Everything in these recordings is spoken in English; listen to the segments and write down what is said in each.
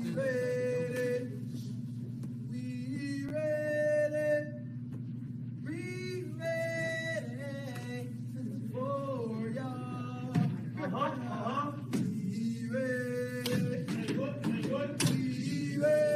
ready, we ready, we ready for y'all. We ready, we ready, we ready.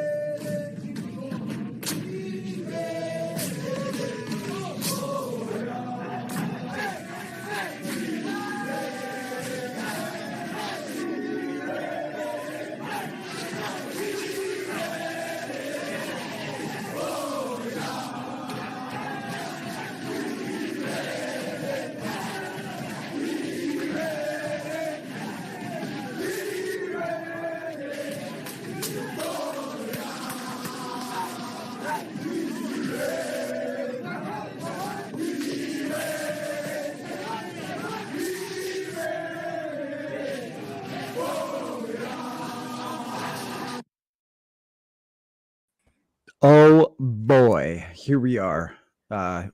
Oh boy, here we are.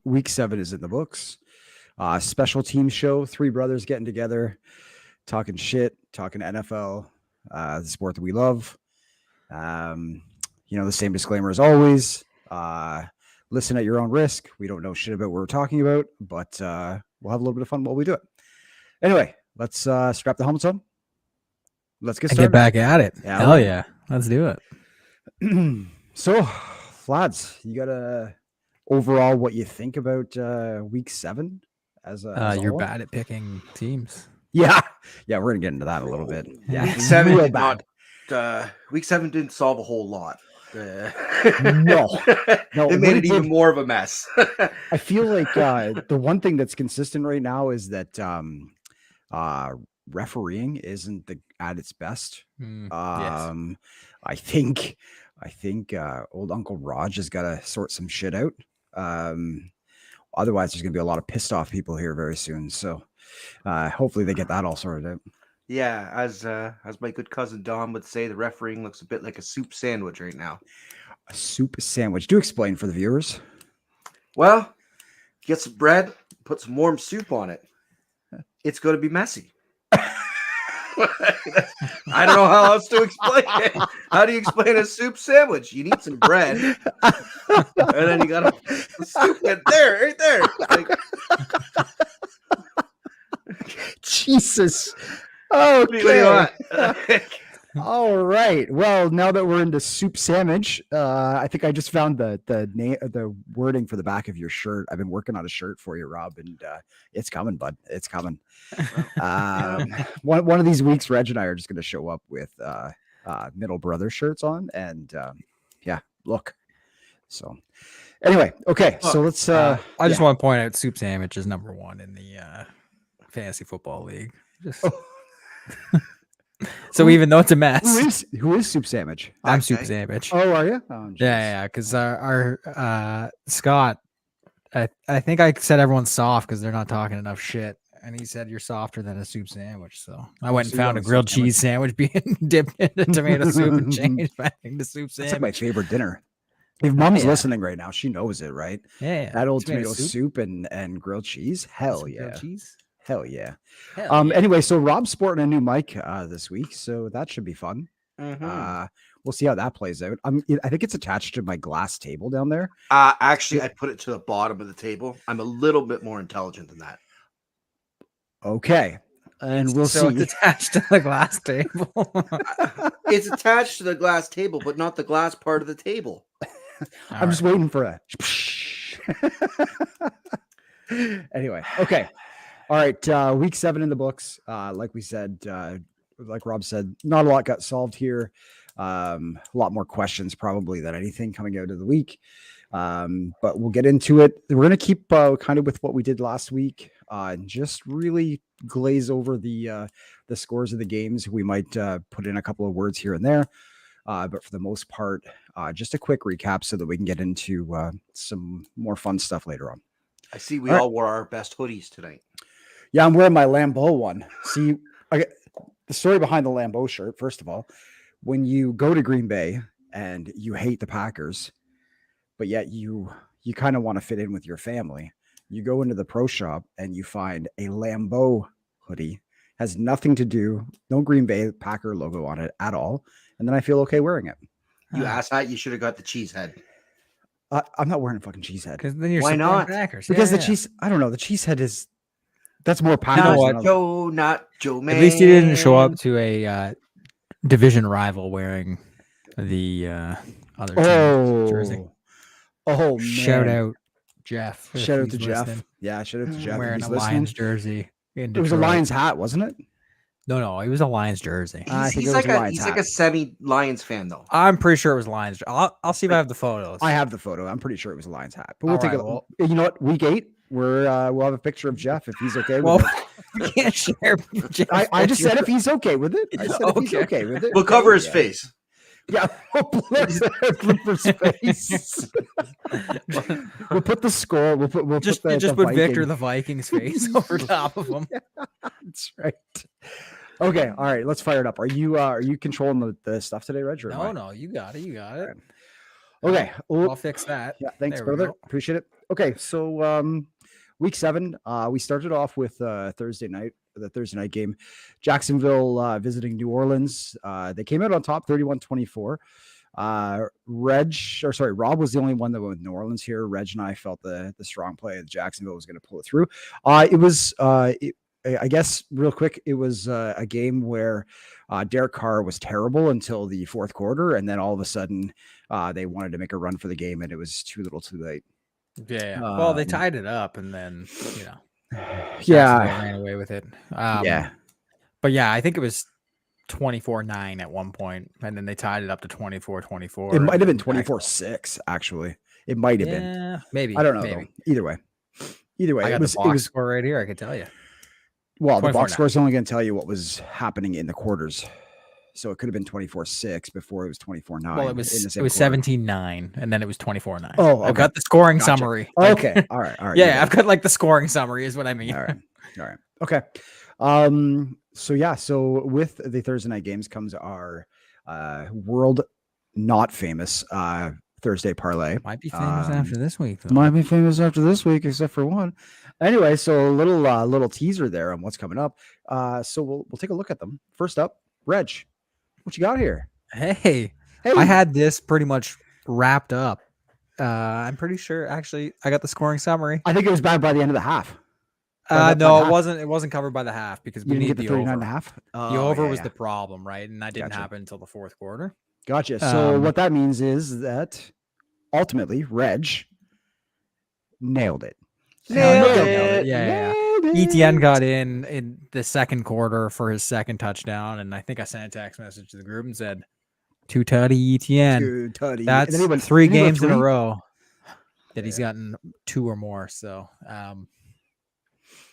Week 7 is in the books. Special team show, three brothers getting together, talking shit, talking NFL, the sport that we love. The same disclaimer as always. Listen at your own risk. We don't know shit about what we're talking about, but we'll have a little bit of fun while we do it. Anyway, let's strap the helmets on. Let's get And started. get back at it. Yeah, Hell right. yeah. Let's do it. So, lads, you got overall what you think about week 7 as a You're whole? bad at picking teams. Yeah, we're gonna get into that a little bit. Yeah, Week 7 real did bad. not. Week 7 didn't solve a whole lot. No. It made it even more of a mess. I feel like the one thing that's consistent right now is that refereeing isn't at its best. Yes. I think old Uncle Raj has got to sort some shit out. Otherwise, there's going to be a lot of pissed off people here very soon. So hopefully they get that all sorted out. Yeah, as my good cousin Dom would say, the refereeing looks a bit like a soup sandwich right now. A soup sandwich. Do explain for the viewers. Well, get some bread, put some warm soup on it. It's going to be messy. I don't know how else to explain it. How do you explain a soup sandwich? You need some bread, and then you got to soup it there, right there. Like, Jesus. what do you want? All right. Well, now that we're into soup sandwich, I think I just found the wording for the back of your shirt. I've been working on a shirt for you, Rob, and it's coming, bud. It's coming. One of these weeks, Reg and I are just going to show up with middle brother shirts on, and look. So, anyway, okay. So let's. I just want to point out soup sandwich is number 1 in the fantasy football league. Just. So even though it's a mess, who is soup sandwich? I'm soup sandwich. Oh, are you? Oh, yeah. Because our Scott, I think I said everyone's soft because they're not talking enough shit, and he said you're softer than a soup sandwich. So I went and found a grilled cheese sandwich being dipped into tomato soup and changed back into soup sandwich. That's like my favorite dinner. If mom's listening right now, she knows it, right? Yeah. That old tomato soup and grilled cheese. Hell yeah. Grilled cheese. Hell yeah. Hell yeah. Anyway, so Rob's sporting a new mic this week, so that should be fun. Mm-hmm. We'll see how that plays out. I think it's attached to my glass table down there. Actually, I put it to the bottom of the table. I'm a little bit more intelligent than that. Okay. And we'll see. It's attached to the glass table. It's attached to the glass table, but not the glass part of the table. I'm just waiting for a anyway. Okay. All right. Week 7 in the books. Like we said, like Rob said, not a lot got solved here. A lot more questions probably than anything coming out of the week. But we'll get into it. We're going to keep kind of with what we did last week and just really glaze over the scores of the games. We might put in a couple of words here and there. But for the most part, just a quick recap so that we can get into some more fun stuff later on. I see we all wore our best hoodies tonight. Yeah, I'm wearing my Lambeau one. See, the story behind the Lambeau shirt, first of all, when you go to Green Bay and you hate the Packers, but yet you kind of want to fit in with your family, you go into the pro shop and you find a Lambeau hoodie. Has nothing to do, no Green Bay Packer logo on it at all. and then I feel okay wearing it. You Ah. asshat, you should have got the cheese head. I'm not wearing a fucking cheese head Because then you're Why supporting not? Packers. because Yeah, the yeah. cheese. I don't know. The cheese head is that's more know Packers. what? than other- Joe, not Joe, man. At least you didn't show up to a division rival wearing the other team's jersey. Oh, Shout man. out Jeff. if Shout out to he's Jeff. listening. Yeah, shout out to Jeff. if Wearing he's a listening. Lions jersey. In It was a Detroit. Lions hat, wasn't it? No, it was a Lions jersey. I think He's it was like a a Lions hat. semi-Lions fan though. I'm pretty sure it was Lions. I'll see if I have the photos. I have the photo. I'm pretty sure it was a Lions hat. But we'll All take right, it. well- You know what? Week 8, we'll have a picture of Jeff if he's okay with Well, it. we can't share. I just said if he's okay with it. I said if he's Okay. okay with it. We'll cover his Yeah. face. Yeah, we'll blur Flipper's face. We'll put the score. We'll put just the, just the put Victor Viking. the Vikings face over top of him. That's right. Okay, all right. Let's fire it up. Are you controlling the stuff today, Reg? or am I? No, you got it. You got it. Okay. I'll fix that. Yeah, thanks, There we brother. go. Appreciate it. Okay, so week 7, we started off with the Thursday night game. Jacksonville visiting New Orleans. They came out on top 31-24. Rob was the only one that went with New Orleans here. Reg and I felt the strong play that Jacksonville was going to pull it through. I guess real quick, it was a game where Derek Carr was terrible until the fourth quarter, and then all of a sudden they wanted to make a run for the game, and it was too little, too late. Yeah. Well, they Um, tied it up, and then Yeah, Jacksonville ran away with it. yeah. But yeah, I think it was 24-9 at one point, and then they tied it up to 24-24. It might have been and back- 24-6. Actually, it might have been. Yeah, maybe. I don't know. Maybe. Though. Either way, I got it was. the It box was score right here. I can tell you. well. The box 24-9. score is only going to tell you what was happening in the quarters. So it could have been 24-6 before it was 24-9. Well, it in the was same quarter. 17-9, and then it was 24-9. Oh, I've okay. got the scoring Gotcha. summary. Like- Okay. All right. All right. yeah, I've got like the scoring summary is what I mean. All right. All right. Okay. So yeah, so with the Thursday night games comes our world not famous Thursday parlay. Might be famous after this week. Though. Might be famous after this week, except for one. Anyway, so a little teaser there on what's coming up. So we'll take a look at them. First up, Reg, what you got here? Hey, Hey, I had this pretty much wrapped up. I'm pretty sure. Actually, I got the scoring summary. I think it was bad by the end of the half. By No, half. it wasn't. It wasn't covered by the half because You we didn't need get the the 39 over. and a half. The over was the problem, right? And that didn't Gotcha. happen until the fourth quarter. Gotcha. So Um, what that means is that ultimately Reg nailed it. Nailed Nailed it. Yeah. Nailed ETN it. got in the second quarter for his second touchdown, and I think I sent a text message to the group and said, "Two tutty ETN." Dude, Tutty. And That's then he went- 3 didn't he go games in a 3? row that he's gotten 2 or more. So,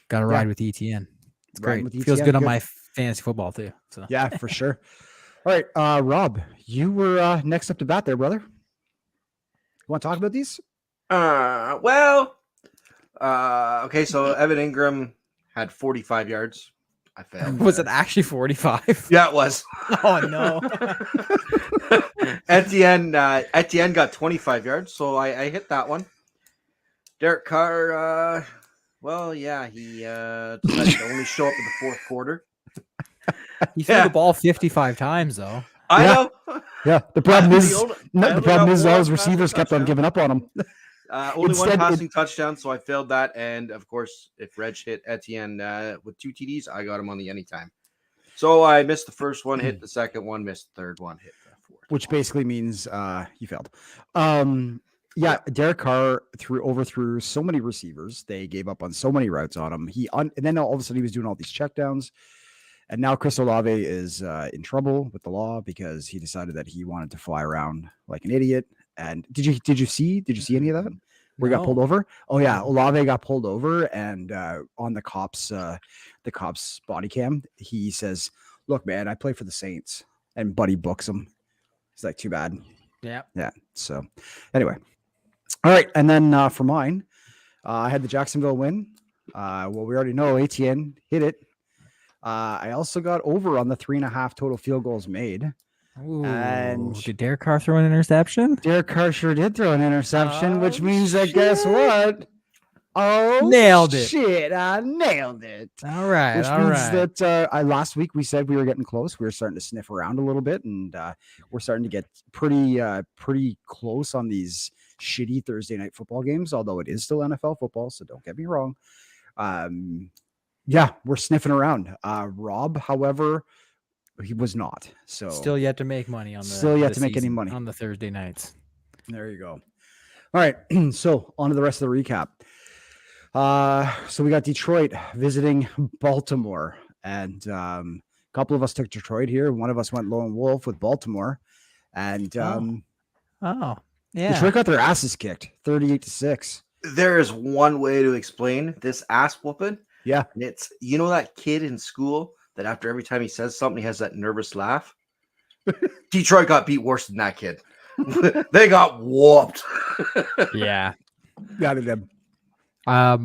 got to ride with ETN. It's Riding great. with Feels ETN, good on good. my fantasy football too. So, Yeah, for sure. All right, Rob, you were next up to bat there, brother. You want to talk about these? Okay, so Evan Ingram had 45 yards. I failed. was it actually 45? Yeah, it was. Oh no. Etienne got 25 yards, so I hit that one. Derek Carr, he decided to only show up in the fourth quarter. He threw Yeah. the ball 55 times though. I Yeah. know. Yeah. The problem is, I no, the only problem got is all one his receivers passing kept on touchdown. giving up on him. Only one Instead, it- passing touchdown, so I failed that. And of course, if Reg hit Etienne with 2 TDs, I got him on the anytime. So I missed the first one, hit the second one, missed the third one, hit the fourth. Which basically means you failed. Yeah, Derek Carr overthrew so many receivers. They gave up on so many routes on him. And then all of a sudden he was doing all these checkdowns. And now Chris Olave is in trouble with the law because he decided that he wanted to fly around like an idiot. And did you see any of that? Where he got No. pulled over? Oh yeah, Olave got pulled over, and on the cops body cam, he says, "Look, man, I play for the Saints," and Buddy books him. He's like, "Too bad." Yeah. Yeah. So, anyway, all right, and then for mine, I had the Jacksonville win. Well, we already know ATN hit it. I also got over on the 3.5 total field goals made. And- Did Derek Carr throw an interception? Derek Carr sure did throw an interception, which means that guess what? Oh, Nailed it. Shit, I nailed it. All right. Which all means right. that last week we said we were getting close. We were starting to sniff around a little bit, and we're starting to get pretty close on these shitty Thursday night football games. Although it is still NFL football, so don't get me wrong. Yeah, we're sniffing around. Rob, however, he was not. So Still yet to make money on the Still yet the to make any season money. on the Thursday nights. there you go. All right, so on to the rest of the recap. So we got Detroit visiting Baltimore, and a couple of us took Detroit here. One of us went lone wolf with Baltimore, and Oh, yeah. Detroit got their asses kicked, 38-6. There is one way to explain this ass whooping. Yeah, And it's, you know, that kid in school that after every time he says something, he has that nervous laugh. Detroit got beat worse than that kid. They got whooped. Yeah. got it. I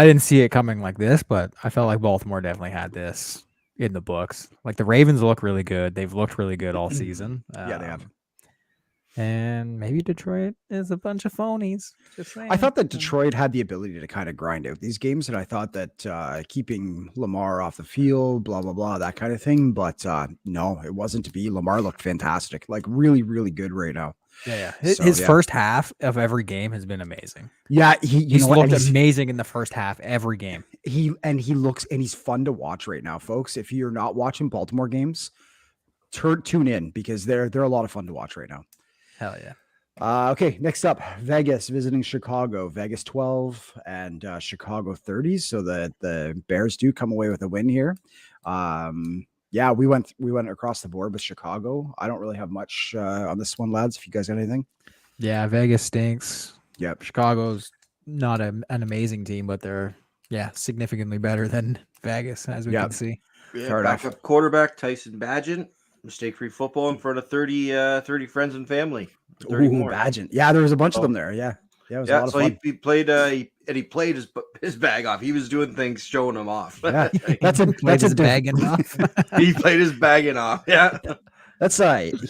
didn't see it coming like this, but I felt like Baltimore definitely had this in the books. Like the Ravens look really good. They've looked really good all season. Yeah, they have. And maybe Detroit is a bunch of phonies. Just saying. I thought that Detroit had the ability to kind of grind out these games, and I thought that keeping Lamar off the field, blah, blah, blah, that kind of thing. But no, it wasn't to be. Lamar looked fantastic, like really, really good right now. Yeah. His So, yeah. first half of every game has been amazing. Yeah, He's looked amazing in the first half every game. He looks, and he's fun to watch right now, folks. If you're not watching Baltimore games, tune in because they're a lot of fun to watch right now. Hell yeah. Okay, next up, Vegas visiting Chicago. Vegas 12 and Chicago 30. So the Bears do come away with a win here. Yeah, we went across the board with Chicago. I don't really have much on this one, lads. If you guys got anything, Yeah, Vegas stinks. yep. Chicago's not an amazing team, but they're significantly better than Vegas, as we Yeah. can see. Fair enough. Backup quarterback Tyson Badgett, mistake-free football in front of 30 friends and family. 30 Ooh, more. Badgett. Yeah, there was a bunch of Oh. them there. Yeah, it was a Yeah, lot of so fun. he played he played his bag off. He was doing things, showing them off. Yeah, that's a Played his bag enough. He played his bagging off. Yeah. That's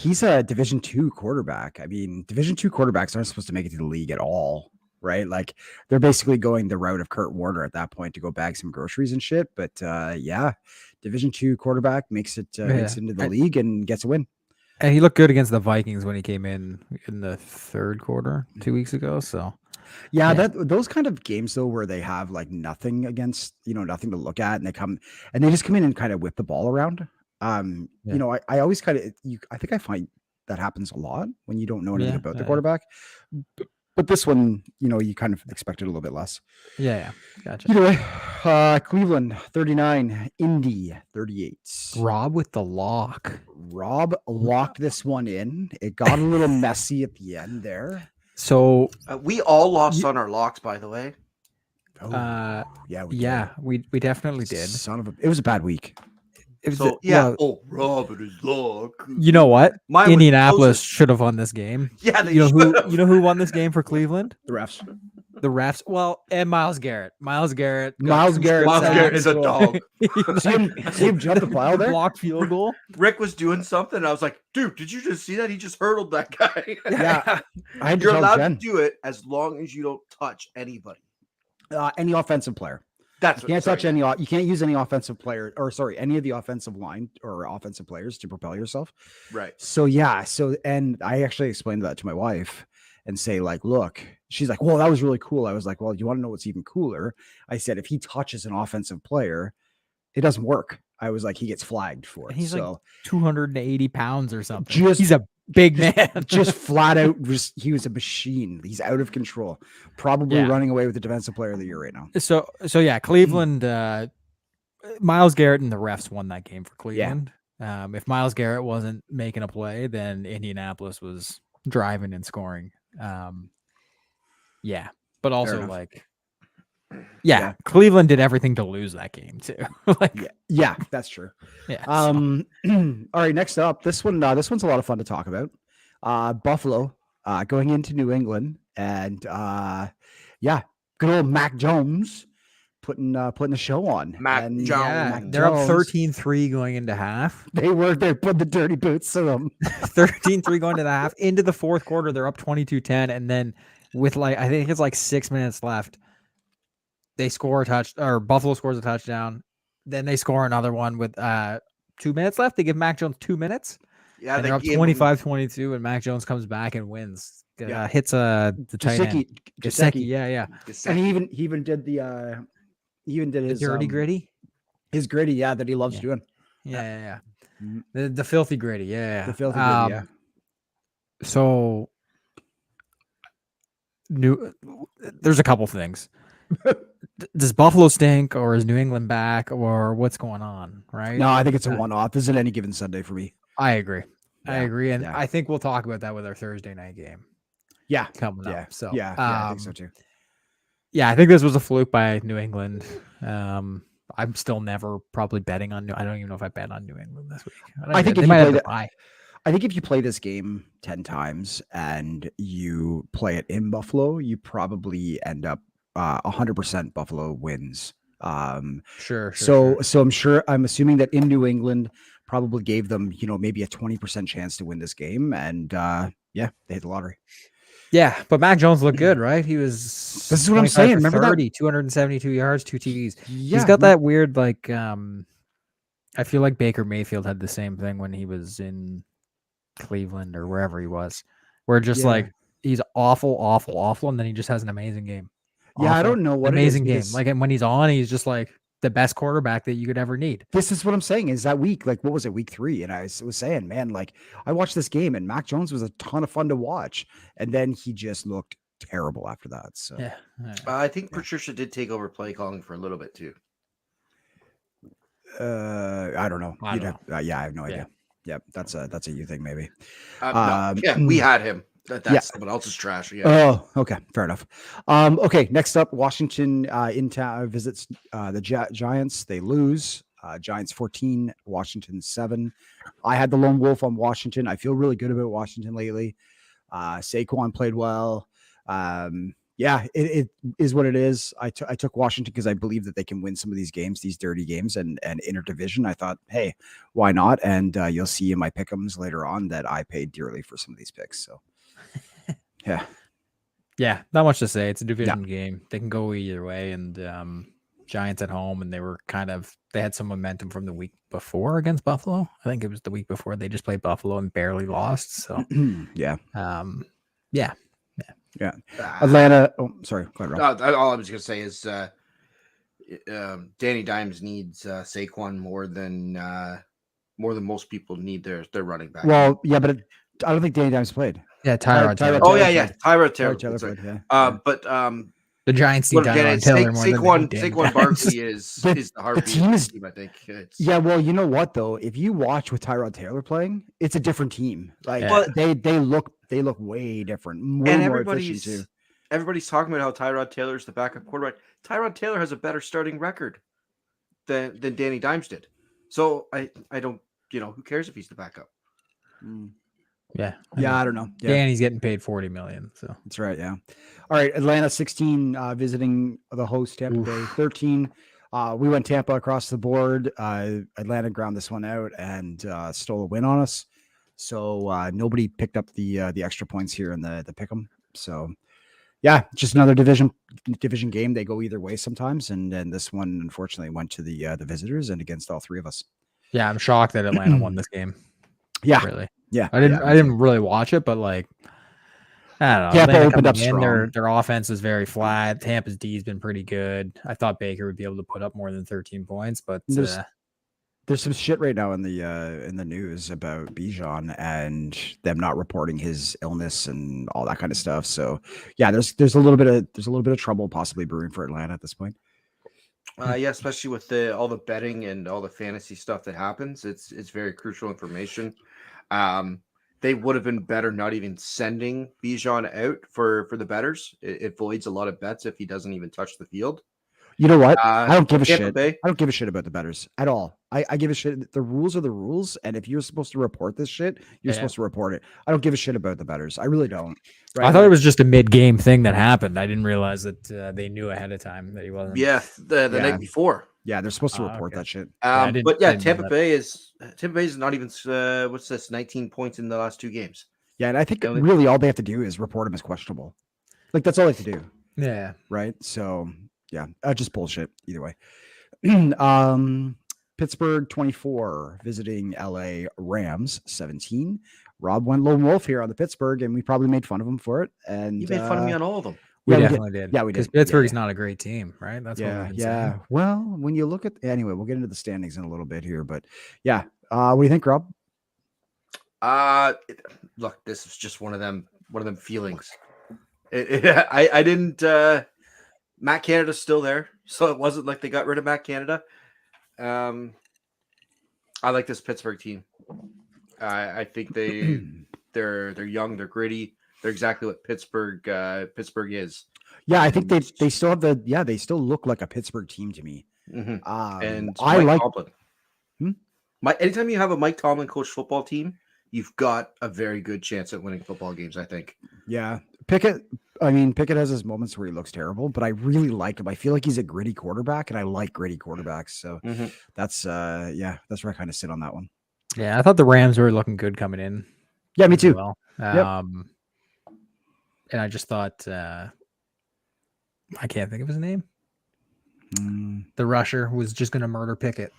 he's a Division II quarterback. I mean, Division II quarterbacks aren't supposed to make it to the league at all, right? Like they're basically going the route of Kurt Warner at that point to go bag some groceries and shit. But yeah, Division II quarterback makes it into the league and gets a win. And he looked good against the Vikings when he came in the third quarter 2 weeks ago. So Yeah, Yeah. those kind of games though, where they have like nothing against, nothing to look at, and they just come in and kind of whip the ball around. Yeah. I always kind of I think I find that happens a lot when you don't know anything Yeah, about the yeah. quarterback. But this one, you kind of expect it a little bit less. yeah, gotcha. Either way, Cleveland 39, Indy 38. Rob with the lock. Rob locked this one in. It got a little messy at the end there. So We all lost on our locks, by the way. Oh, yeah, we definitely did. It was a bad week. It was So well, Rob and his lock. you know what? Mine was Indianapolis closest. should have won this game. Yeah, they You know should've. who won this game for Cleveland? The refs. The refs. Well, and Miles Garrett. Miles Garrett. got Miles two Garrett straight Miles Garrett is a sacks. dog. See him jump the pile there? Blocked field goal. Rick was doing something. And I was like, dude, did you just see that? He just hurdled that guy. Yeah. I had to You're tell allowed Jen, to do it as long as you don't touch anybody. any offensive player. That's You can't touch you can't use any offensive player, or sorry, any of the offensive line or offensive players to propel yourself. Right. So yeah, and I actually explained that to my wife and say, like, look, she's like, well, that was really cool. I was like, well, you want to know what's even cooler? I said, if he touches an offensive player, it doesn't work. I was like, he gets flagged for it. He's like so 280 pounds or something. Just- He's a big man. just flat out, he was a machine. He's out of control. Probably Yeah. running away with the defensive player of the year right now. So yeah, Cleveland, Miles Garrett and the refs won that game for Yeah. Cleveland. If Miles Garrett wasn't making a play, then Indianapolis was driving and scoring. Yeah, but also enough. like, Yeah. Cleveland did everything to lose that game too. Like, Yeah, that's true. yeah. All right, next up, this one's a lot of fun to talk about. Buffalo going into New England, and good old Mac Jones putting the show on. Mac And, Jones. Mac They're up Jones, 13-3 going into half. They put the dirty boots to them. 13-3 going to the half. Into the fourth quarter, they're up 22-10, and then with like I think it's like 6 minutes left. They score a touch, or Buffalo scores a touchdown. Then they score another one with 2 minutes left. They give Mac Jones 2 minutes. Yeah, And they they're up gave him- 25-22, and Mac Jones comes back and wins. Hits the tight end. Gesicki, yeah. And he even did the his Dirty gritty. his gritty, that he loves Yeah. doing. Yeah. Mhm. The filthy gritty, yeah. The filthy gritty, yeah. So there's a couple things. Does Buffalo stink, or is New England back, or what's going on? Right? No, I think it's a one-off. This is any given Sunday for me. I agree. I Yeah, agree, and yeah. I think we'll talk about that with our Thursday night game Yeah, coming yeah, up. So yeah, I think so too. Yeah, I think this was a fluke by New England. I'm still never probably betting on I don't even know if I bet on New England this week. I think they if might you have play to buy. I think if you play this game 10 times and you play it in Buffalo, you probably end up 100% Buffalo wins. Sure. So I'm assuming that in New England probably gave them, maybe a 20% chance to win this game. And they hit the lottery. Yeah, but Mac Jones looked good, right? He was. This is what I'm 25 saying. for Remember that? 30, 272 yards, 2 TDs. Yeah, He's got that weird, like, I feel like Baker Mayfield had the same thing when he was in Cleveland or wherever he was, where just Yeah. like he's awful, and then he just has an amazing game. Yeah, I Awful. don't know what amazing it game. is because Like, and when he's on, he's just like the best quarterback that you could ever need. this is what I'm saying is that week, like, what was it, week 3? And I was saying, man, like, I watched this game and Mac Jones was a ton of fun to watch. And then he just looked terrible after that. So, Yeah. I think Patricia did take over play calling for a little bit too. I don't know. I You'd don't have- yeah, I have no Yeah. idea. Yeah, that's a you thing, maybe. We had him. That's yeah. someone else's trash. Yeah. Oh, okay, fair enough. Okay, next up, Washington in town visits the Giants. They lose. Giants 14, Washington 7. I had the lone wolf on Washington. I feel really good about Washington lately. Saquon played well. Yeah, it is what it is. I took Washington because I believe that they can win some of these games, these dirty games, and interdivision. I thought, hey, why not? And you'll see in my pick'ems later on that I paid dearly for some of these picks. So, Yeah, not much to say. It's a division game. They can go either way. And Giants at home, and they had some momentum from the week before against Buffalo. I think it was the week before they just played Buffalo and barely lost. So yeah. Atlanta. Atlanta. Oh, sorry. Go ahead, Rob. All I was gonna say is Danny Dimes needs Saquon more than most people need their running back. Well, yeah, but I don't think Danny Dimes played. yeah, Tyrod Taylor. Oh Taylor yeah, played. Tyrod Taylor. Taylor Sorry. played, yeah. But The Giants need what I'm getting Tyrod at, Taylor more than they Saquon need Danny Saquon Dimes. Barkley is the heartbeat team of the is- team. I think. It's, Yeah, well, you know what though? If you watch with Tyrod Taylor playing, it's a different team. Like Yeah. they look way different, way and more efficient too. everybody's talking about how Tyrod Taylor is the backup quarterback. Tyrod Taylor has a better starting record than Danny Dimes did. So I don't, who cares if he's the backup? Yeah, Yeah, I don't know. Yeah, Danny's getting paid $40 million. So that's right. Yeah. All right, Atlanta 16 visiting the host Tampa Bay 13. We went Tampa across the board. Atlanta ground this one out and stole a win on us. So nobody picked up the extra points here in the pick'em. So yeah, just another division game. They go either way sometimes, and then this one unfortunately went to the visitors and against all three of us. yeah, I'm shocked that Atlanta won this game. Yeah, Really. yeah. I didn't really watch it, but like I don't know. Tampa Atlanta opened up coming in, Their strong. offense is very flat. Tampa's D has been pretty good. I thought Baker would be able to put up more than 13 points, but There's some shit right now in the news about Bijan and them not reporting his illness and all that kind of stuff. So yeah, there's a little bit of trouble possibly brewing for Atlanta at this point. Yeah, especially with all the betting and all the fantasy stuff that happens. It's very crucial information. They would have been better not even sending Bijan out for the bettors. It voids a lot of bets if he doesn't even touch the field. You know what? I don't give a Tampa shit. Bay. I don't give a shit about the bettors at all. I give a shit. The rules are the rules, and if you're supposed to report this shit, you're Yeah. supposed to report it. I don't give a shit about the bettors. I really don't. I thought it was just a mid-game thing that happened. I didn't realize that they knew ahead of time that he wasn't. Yeah, the Yeah. night before. Yeah, they're supposed to report Okay. that shit. I didn't- But yeah, I didn't know Tampa Bay is not even what's this 19 points in the last two games. Yeah, and I think Yeah, they- really all they have to do is report him as questionable. Like that's all they have to do, Yeah. right? So yeah, just bullshit either way. Pittsburgh 24 visiting LA Rams 17. Rob went lone wolf here on the Pittsburgh, and we probably made fun of him for it. And You made fun of me on all of them. We yeah, we did. definitely did. Yeah, we Because did. Yeah, Pittsburgh's yeah. not a great team, right? That's what Yeah, we've been yeah. saying. Well, when you look at anyway, we'll get into the standings in a little bit here, but yeah. What do you think, Rob? Look, this is just one of them feelings. I didn't. Matt Canada's still there, so it wasn't like they got rid of Matt Canada. I like this Pittsburgh team. I think they're young, they're gritty, they're exactly what Pittsburgh is. Yeah, I think they still have they still look like a Pittsburgh team to me. And I Mike like Tomlin. Anytime you have a Mike Tomlin coach football team, you've got a very good chance at winning football games, I think. Yeah. Pickett has his moments where he looks terrible, but I really like him. I feel like he's a gritty quarterback, and I like gritty quarterbacks. So that's where I kind of sit on that one. Yeah, I thought the Rams were looking good coming in. Yeah, me as too. Well. Yep. And I just thought I can't think of his name. The rusher was just going to murder Pickett,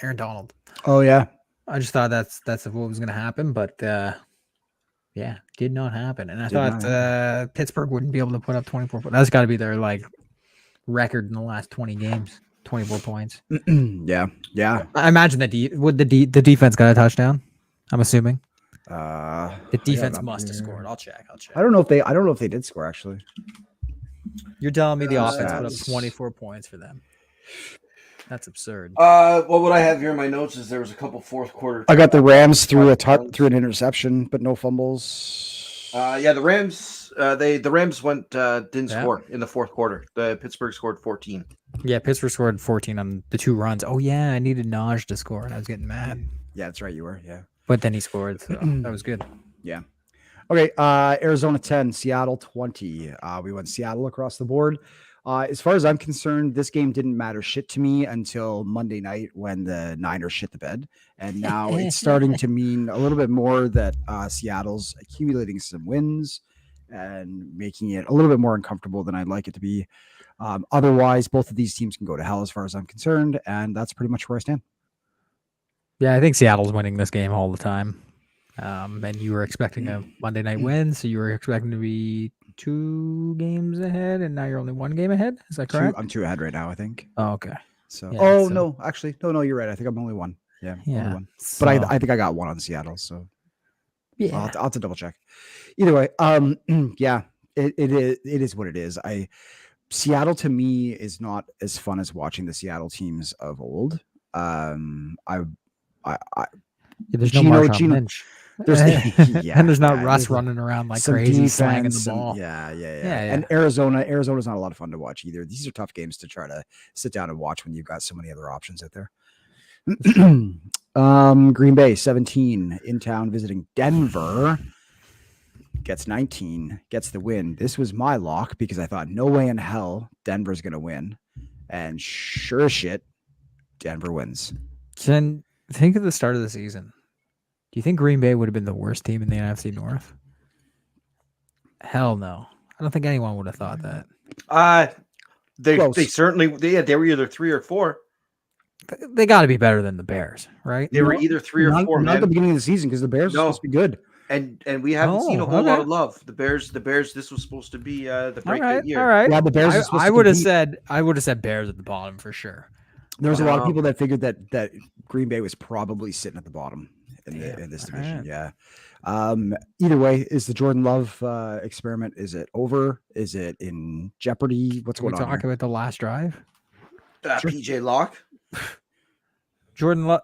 Aaron Donald. Oh yeah. I just thought that's what was going to happen, but did not happen. And I thought Pittsburgh wouldn't be able to put up 24 points. That's got to be their record in the last 20 games, 24 points. Yeah. I imagine that the defense got a touchdown. I'm assuming the defense must have scored. I'll check. I don't know if they did score actually. You're telling me the offense put up 24 points for them? That's absurd. Well, what I have here in my notes is there was a couple fourth quarter. I got the Rams through an interception, but no fumbles. The Rams. The Rams didn't score in the fourth quarter. The Pittsburgh scored 14. Yeah, Pittsburgh scored 14 on the 2 runs. Oh yeah, I needed Naj to score, and I was getting mad. Yeah, that's right. You were. Yeah, but then he scored, so that was good. Yeah. Okay. Arizona 10, Seattle 20. We went Seattle across the board. As far as I'm concerned, this game didn't matter shit to me until Monday night when the Niners shit the bed. And now it's starting to mean a little bit more that Seattle's accumulating some wins and making it a little bit more uncomfortable than I'd like it to be. Otherwise, both of these teams can go to hell as far as I'm concerned. And that's pretty much where I stand. Yeah, I think Seattle's winning this game all the time. And you were expecting a Monday night win, so you were expecting to be 2 games ahead, and now you're only 1 game ahead. Is that correct? I'm 2 ahead right now, I think. Oh, okay. So, Yeah, no, actually, no, you're right. I think I'm only 1. Yeah, only 1. So, But I think I got 1 on Seattle. So yeah, I'll have to double check. Either way, yeah, it is what it is. Seattle to me is not as fun as watching the Seattle teams of old. there's Gino- no Marshawn Gino- Lynch. There's And there's not yeah, Russ there's running around like some crazy, slanging defense, the ball. Yeah. Yeah. And Arizona's not a lot of fun to watch either. These are tough games to try to sit down and watch when you've got so many other options out there. Green Bay 17 in town visiting Denver. Gets 19, gets the win. This was my lock because I thought no way in hell Denver's going to win. And sure as shit, Denver wins. Then think of the start of the season. Do you think Green Bay would have been the worst team in the NFC North? Hell no. I don't think anyone would have thought that. They certainly they were either 3 or 4. They got to be better than the Bears, right? They were either 3 or 4. Not at the beginning of the season because the Bears are supposed to be good. And we haven't seen a whole lot of love. The Bears. This was supposed to be the breakout year. All right. Yeah, the Bears. I would have said Bears at the bottom for sure. There was a lot of people that figured that Green Bay was probably sitting at the bottom in this division. Right. Yeah. Either way, is the Jordan Love experiment? Is it over? Is it in jeopardy? What's going on? Talk about the last drive. PJ Locke. Jordan Love,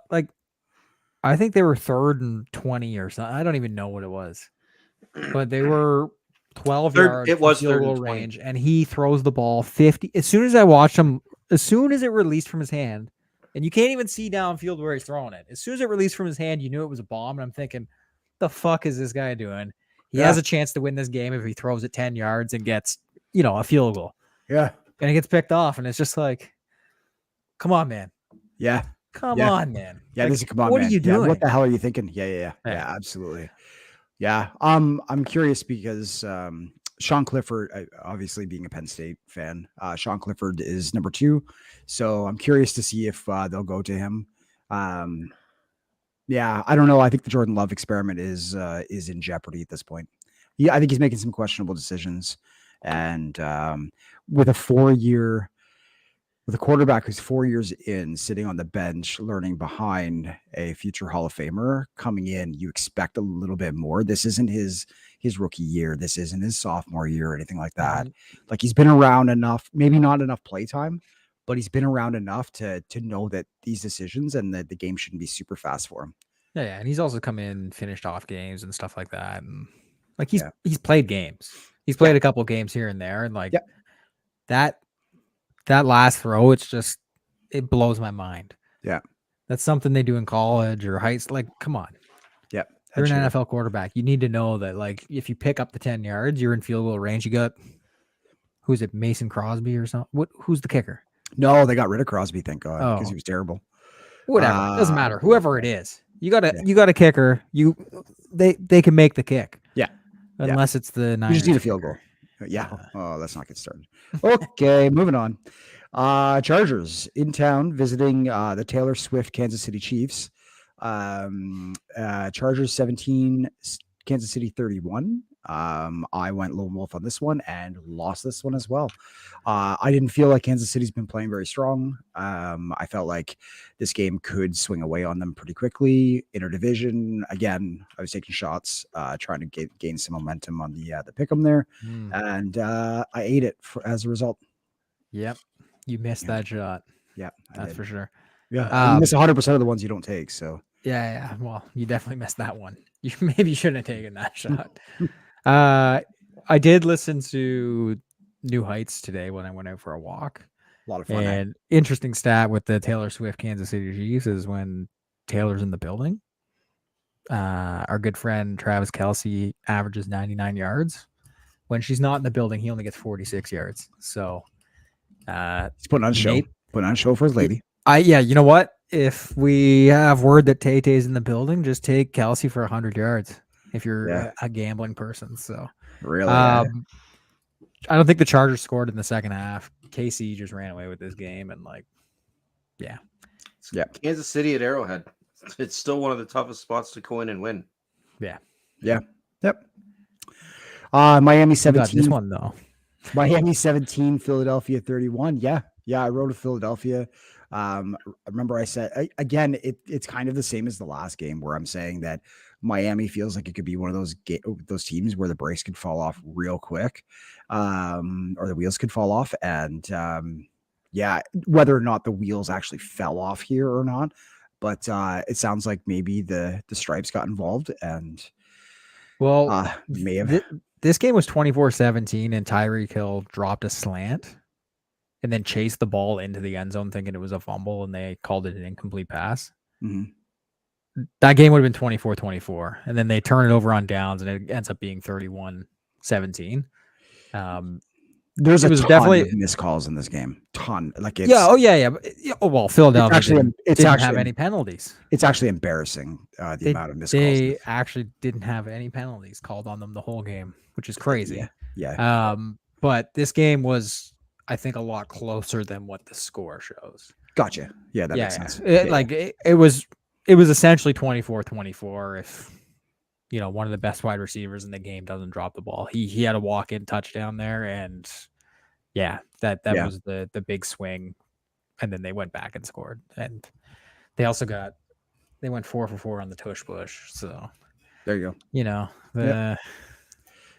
I think they were 3rd and 20 or something. I don't even know what it was, but they were 12 yards. It was field 3rd goal and 20. range, and he throws the ball 50. As soon as I watched him, as soon as it released from his hand, and you can't even see downfield where he's throwing it. As soon as it released from his hand, you knew it was a bomb. And I'm thinking, the fuck is this guy doing? He has a chance to win this game if he throws it 10 yards and gets, a field goal. Yeah. And he gets picked off, and it's just like, come on, man. Yeah. Come on, man. Yeah, this is come on, what man. are you doing? What the hell are you thinking? Yeah, absolutely. Yeah. I'm curious because Sean Clifford, obviously being a Penn State fan, Sean Clifford is number 2. So I'm curious to see if they'll go to him. Yeah, I don't know. I think the Jordan Love experiment is in jeopardy at this point. Yeah, I think he's making some questionable decisions, and with a quarterback who's 4 years in, sitting on the bench, learning behind a future Hall of Famer coming in, you expect a little bit more. This isn't his rookie year. This isn't his sophomore year or anything like that. Like, he's been around enough, maybe not enough play time, but he's been around enough to know that these decisions and that the game shouldn't be super fast for him. Yeah, and he's also come in, finished off games and stuff like that, and like he's Yeah. played games. He's played a couple games here and there, and like that last throw, it blows my mind. Yeah, that's something they do in college or high school. Like, come on. Yeah, you're an NFL quarterback. You need to know that, like, if you pick up the 10 yards, you're in field goal range. You got, who's it, Mason Crosby or something? Who's the kicker? No, they got rid of Crosby, thank God, because he was terrible. Whatever, doesn't matter. Whoever it is, you got a kicker. They can make the kick. Yeah, unless it's the Niners. You just need a field goal. Yeah. Oh, let's not get started. Okay, moving on. Chargers in town visiting the Taylor Swift Kansas City Chiefs. Chargers 17, Kansas City 31. I went lone wolf on this one and lost this one as well. I didn't feel like Kansas City's been playing very strong. I felt like this game could swing away on them pretty quickly. Interdivision, again, I was taking shots, trying to gain some momentum on the pick'em there, and I ate it as a result. Yep, you missed that shot. Yeah, that's for sure. Yeah, you miss 100% of the ones you don't take. So yeah. Well, you definitely missed that one. You maybe shouldn't have taken that shot. I did listen to New Heights today when I went out for a walk. A lot of fun. And interesting stat with the Taylor Swift Kansas City Chiefs is when Taylor's in the building, our good friend Travis Kelce averages 99 yards. When she's not in the building, he only gets 46 yards. So he's putting on a show. Putting on a show for his lady. You know what? If we have word that Tay-Tay's in the building, just take Kelce for 100 yards if you're a gambling person. So really, I don't think the Chargers scored in the second half. KC just ran away with this game, and Kansas City at Arrowhead. It's still one of the toughest spots to go in and win. Yep. Miami 17. This one though. Miami 17, Philadelphia 31. Yeah, I wrote a Philadelphia. I remember I said again, it's kind of the same as the last game where I'm saying that Miami feels like it could be one of those teams where the brakes could fall off real quick, or the wheels could fall off. And whether or not the wheels actually fell off here or not, but it sounds like maybe the stripes got involved and may have. This game was 24-17, and Tyreek Hill dropped a slant and then chased the ball into the end zone thinking it was a fumble, and they called it an incomplete pass. Mm-hmm. That game would have been 24-24, and then they turn it over on downs, and it ends up being 31-17. There's definitely of missed calls in this game. Ton. Like it's, well, Philadelphia didn't have any penalties. It's actually embarrassing the amount of missed calls. They actually didn't have any penalties called on them the whole game, which is crazy. Yeah. But this game was, I think, a lot closer than what the score shows. Gotcha. Yeah, that makes sense. It was essentially 24-24 if one of the best wide receivers in the game doesn't drop the ball. He had a walk-in touchdown there, and that was the big swing. And then they went back and scored. And they also they went 4 for 4 on the tush push. So there you go.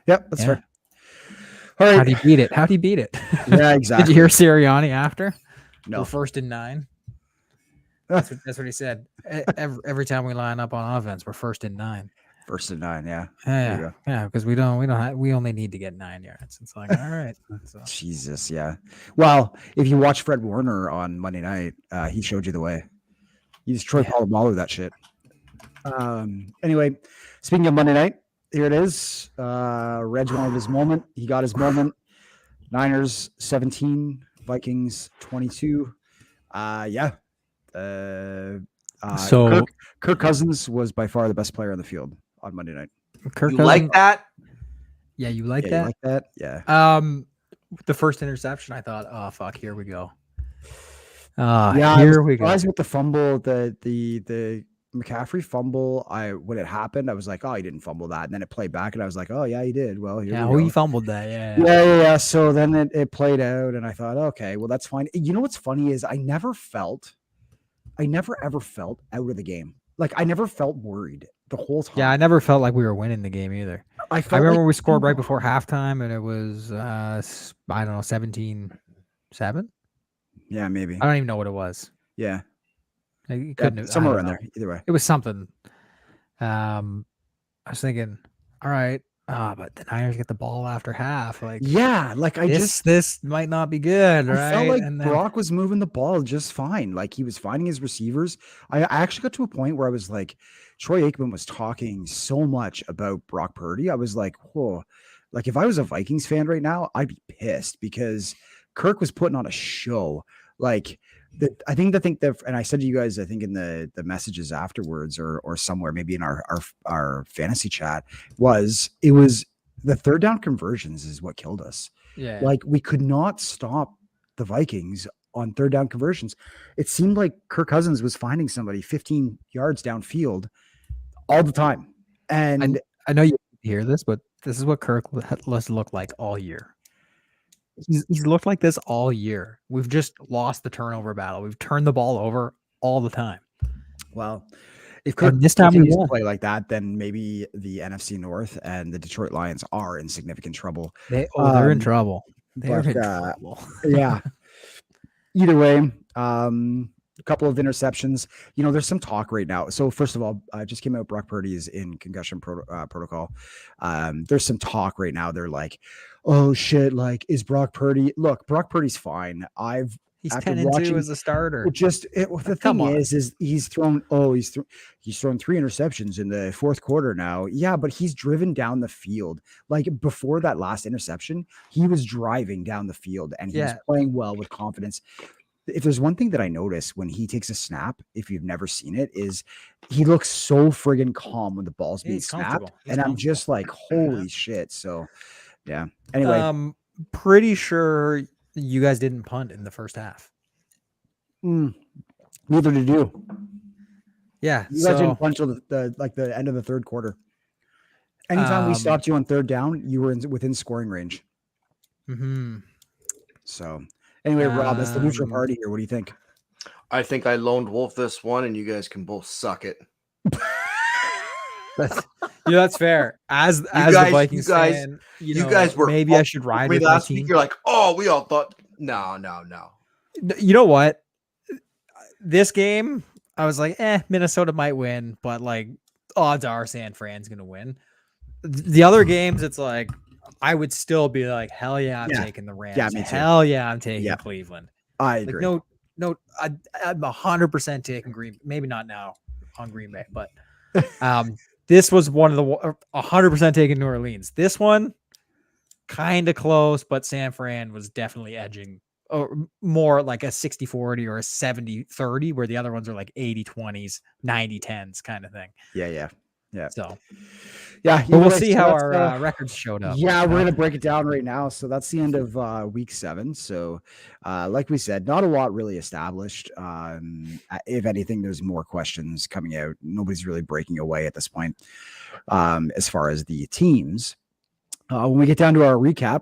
Yep, that's fair. All right. How'd he beat it? Yeah, exactly. Did you hear Sirianni after? No. We're 1st and 9. That's what he said. Every time we line up on offense, we're 1st and 9. 1st and 9, yeah. Yeah, because we only need to get 9 yards. It's like, all right. So. Jesus, yeah. Well, if you watch Fred Warner on Monday night, he showed you the way. He just Troy Polamalu that shit. Anyway, speaking of Monday night, here it is. Reg wanted his moment. He got his moment. Niners 17, Vikings 22. So Kirk Cousins was by far the best player on the field on Monday night. Kirk you Cousins, like that? Yeah, you like Yeah, that? you like that? Yeah. The first interception, I thought, oh fuck, here we go. Yeah, I was Here we go. surprised with the fumble, the McCaffrey fumble. When it happened, I was like, oh, he didn't fumble that. And then it played back, and I was like, oh yeah, he did. Well, here Yeah, we he go. fumbled that. Yeah. Yeah. So then it played out, and I thought, okay, well, that's fine. You know what's funny is I never ever felt out of the game. Like I never felt worried the whole time. Yeah, I never felt like we were winning the game either. I I felt remember like we scored right before halftime, and it was I don't know, 17-7. yeah, maybe. I don't even know what it was. Yeah, It yeah, couldn't have, I somewhere don't in know. there. Either way. It was something. I was thinking, all right, but the Niners get the ball after half. Like, Yeah, like I just this might not be good, I right? felt like And then, Brock was moving the ball just fine. Like he was finding his receivers. I actually got to a point where I was like, Troy Aikman was talking so much about Brock Purdy. I was like, whoa. Like if I was a Vikings fan right now, I'd be pissed because Kirk was putting on a show. Like I think that, and I said to you guys, I think in the messages afterwards or somewhere, maybe in our fantasy chat, it was the third down conversions is what killed us. yeah, Like we could not stop the Vikings on third down conversions. It seemed like Kirk Cousins was finding somebody 15 yards downfield all the time. And I know you hear this, but this is what Kirk has looked like all year. He's looked like this all year. We've just lost the turnover battle. We've turned the ball over all the time. well, if Kirk this time we continues to won. play like that, then maybe the NFC North and the Detroit Lions are in significant trouble. They're in trouble. They're but, in trouble. Yeah. Either way, a couple of interceptions. You know, there's some talk right now. So first of all, just came out Brock Purdy is in concussion protocol. There's some talk right now. They're like, oh shit, like is Brock Purdy? Look, Brock Purdy's fine. He's after 10-2 watching- as a starter. The Come thing on. is he's thrown 3 interceptions in the fourth quarter now. Yeah, but he's driven down the field. Like before that last interception, he was driving down the field and he was Yeah. playing well with confidence. If there's one thing that I notice when he takes a snap, if you've never seen it, is he looks so friggin' calm when the ball's Yeah, being he's snapped. comfortable. He's And I'm comfortable. just like, holy shit. So yeah. Anyway, Pretty sure you guys didn't punt in the first half. neither did you. Yeah. You guys didn't So punch till the end of the third quarter. Anytime we Um, stopped you on third down, you were within scoring range. mhm. So anyway, Rob, as the neutral Um, party here, what do you think? I think I lone wolf this one, and you guys can both suck it. That's fair. As guys- the Vikings you guys- fan, you know, guys were maybe I should ride Wait, with my last team. week you're like, oh, we all thought, no. You know what? This game, I was like, Minnesota might win, but like odds are San Fran's gonna win. The other games, it's like I would still be like, hell yeah, I'm Yeah. taking the Rams. Yeah, me too. Hell yeah, I'm taking Yeah. Cleveland. I Like agree. no, I'm 100% taking Green. Maybe not now on Green Bay, but this was one of the 100% taking New Orleans. This one kind of close, but San Fran was definitely edging, or more like a 60-40 or a 70-30, where the other ones are like 80-20s, 90-10s kind of thing. Yeah. So, Yeah. but we'll either way, see so how that's, our records showed up. Yeah, you we're know? gonna break it down right now. So that's the end of week 7. So like we said, not a lot really established. If anything, there's more questions coming out. Nobody's really breaking away at this point. As far as the teams. When we get down to our recap,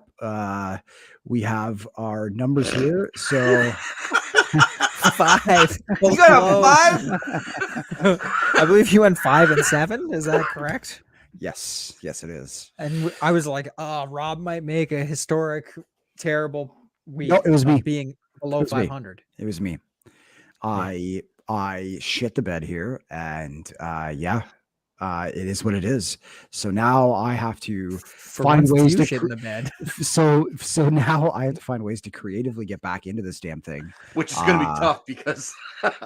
we have our numbers here. So 5. You got a 5? I believe you went 5 and 7. Is that correct? yes, it is. And I was like, oh, Rob might make a historic, terrible week. No, it was of me. being below It was me. 500. It was me. I shit the bed here, and it is what it is. So now I have to For find once, it's ways you to shit in the bed. so now I have to find ways to creatively get back into this damn thing. Which is going to be Ah. tough because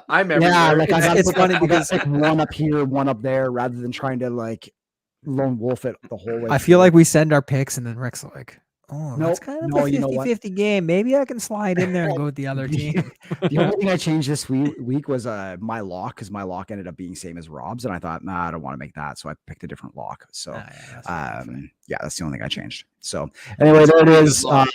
I'm everywhere. Yeah, like I It's- gotta it's put, funny I gotta because- pick one up here, one up there, rather than trying to like lone wolf it the whole way. I feel like we send our picks and then Rick's like, Oh, No, that's kind of no, a you know what? 50-50 game. Maybe I can slide in there and go with the other team. The only thing I changed this week was my lock, because my lock ended up being same as Rob's, and I thought, nah, I don't want to make that, so I picked a different lock. So, Ah, yeah, that's fair. yeah, that's the only thing I changed. So, anyway, there it pretty good is. lock.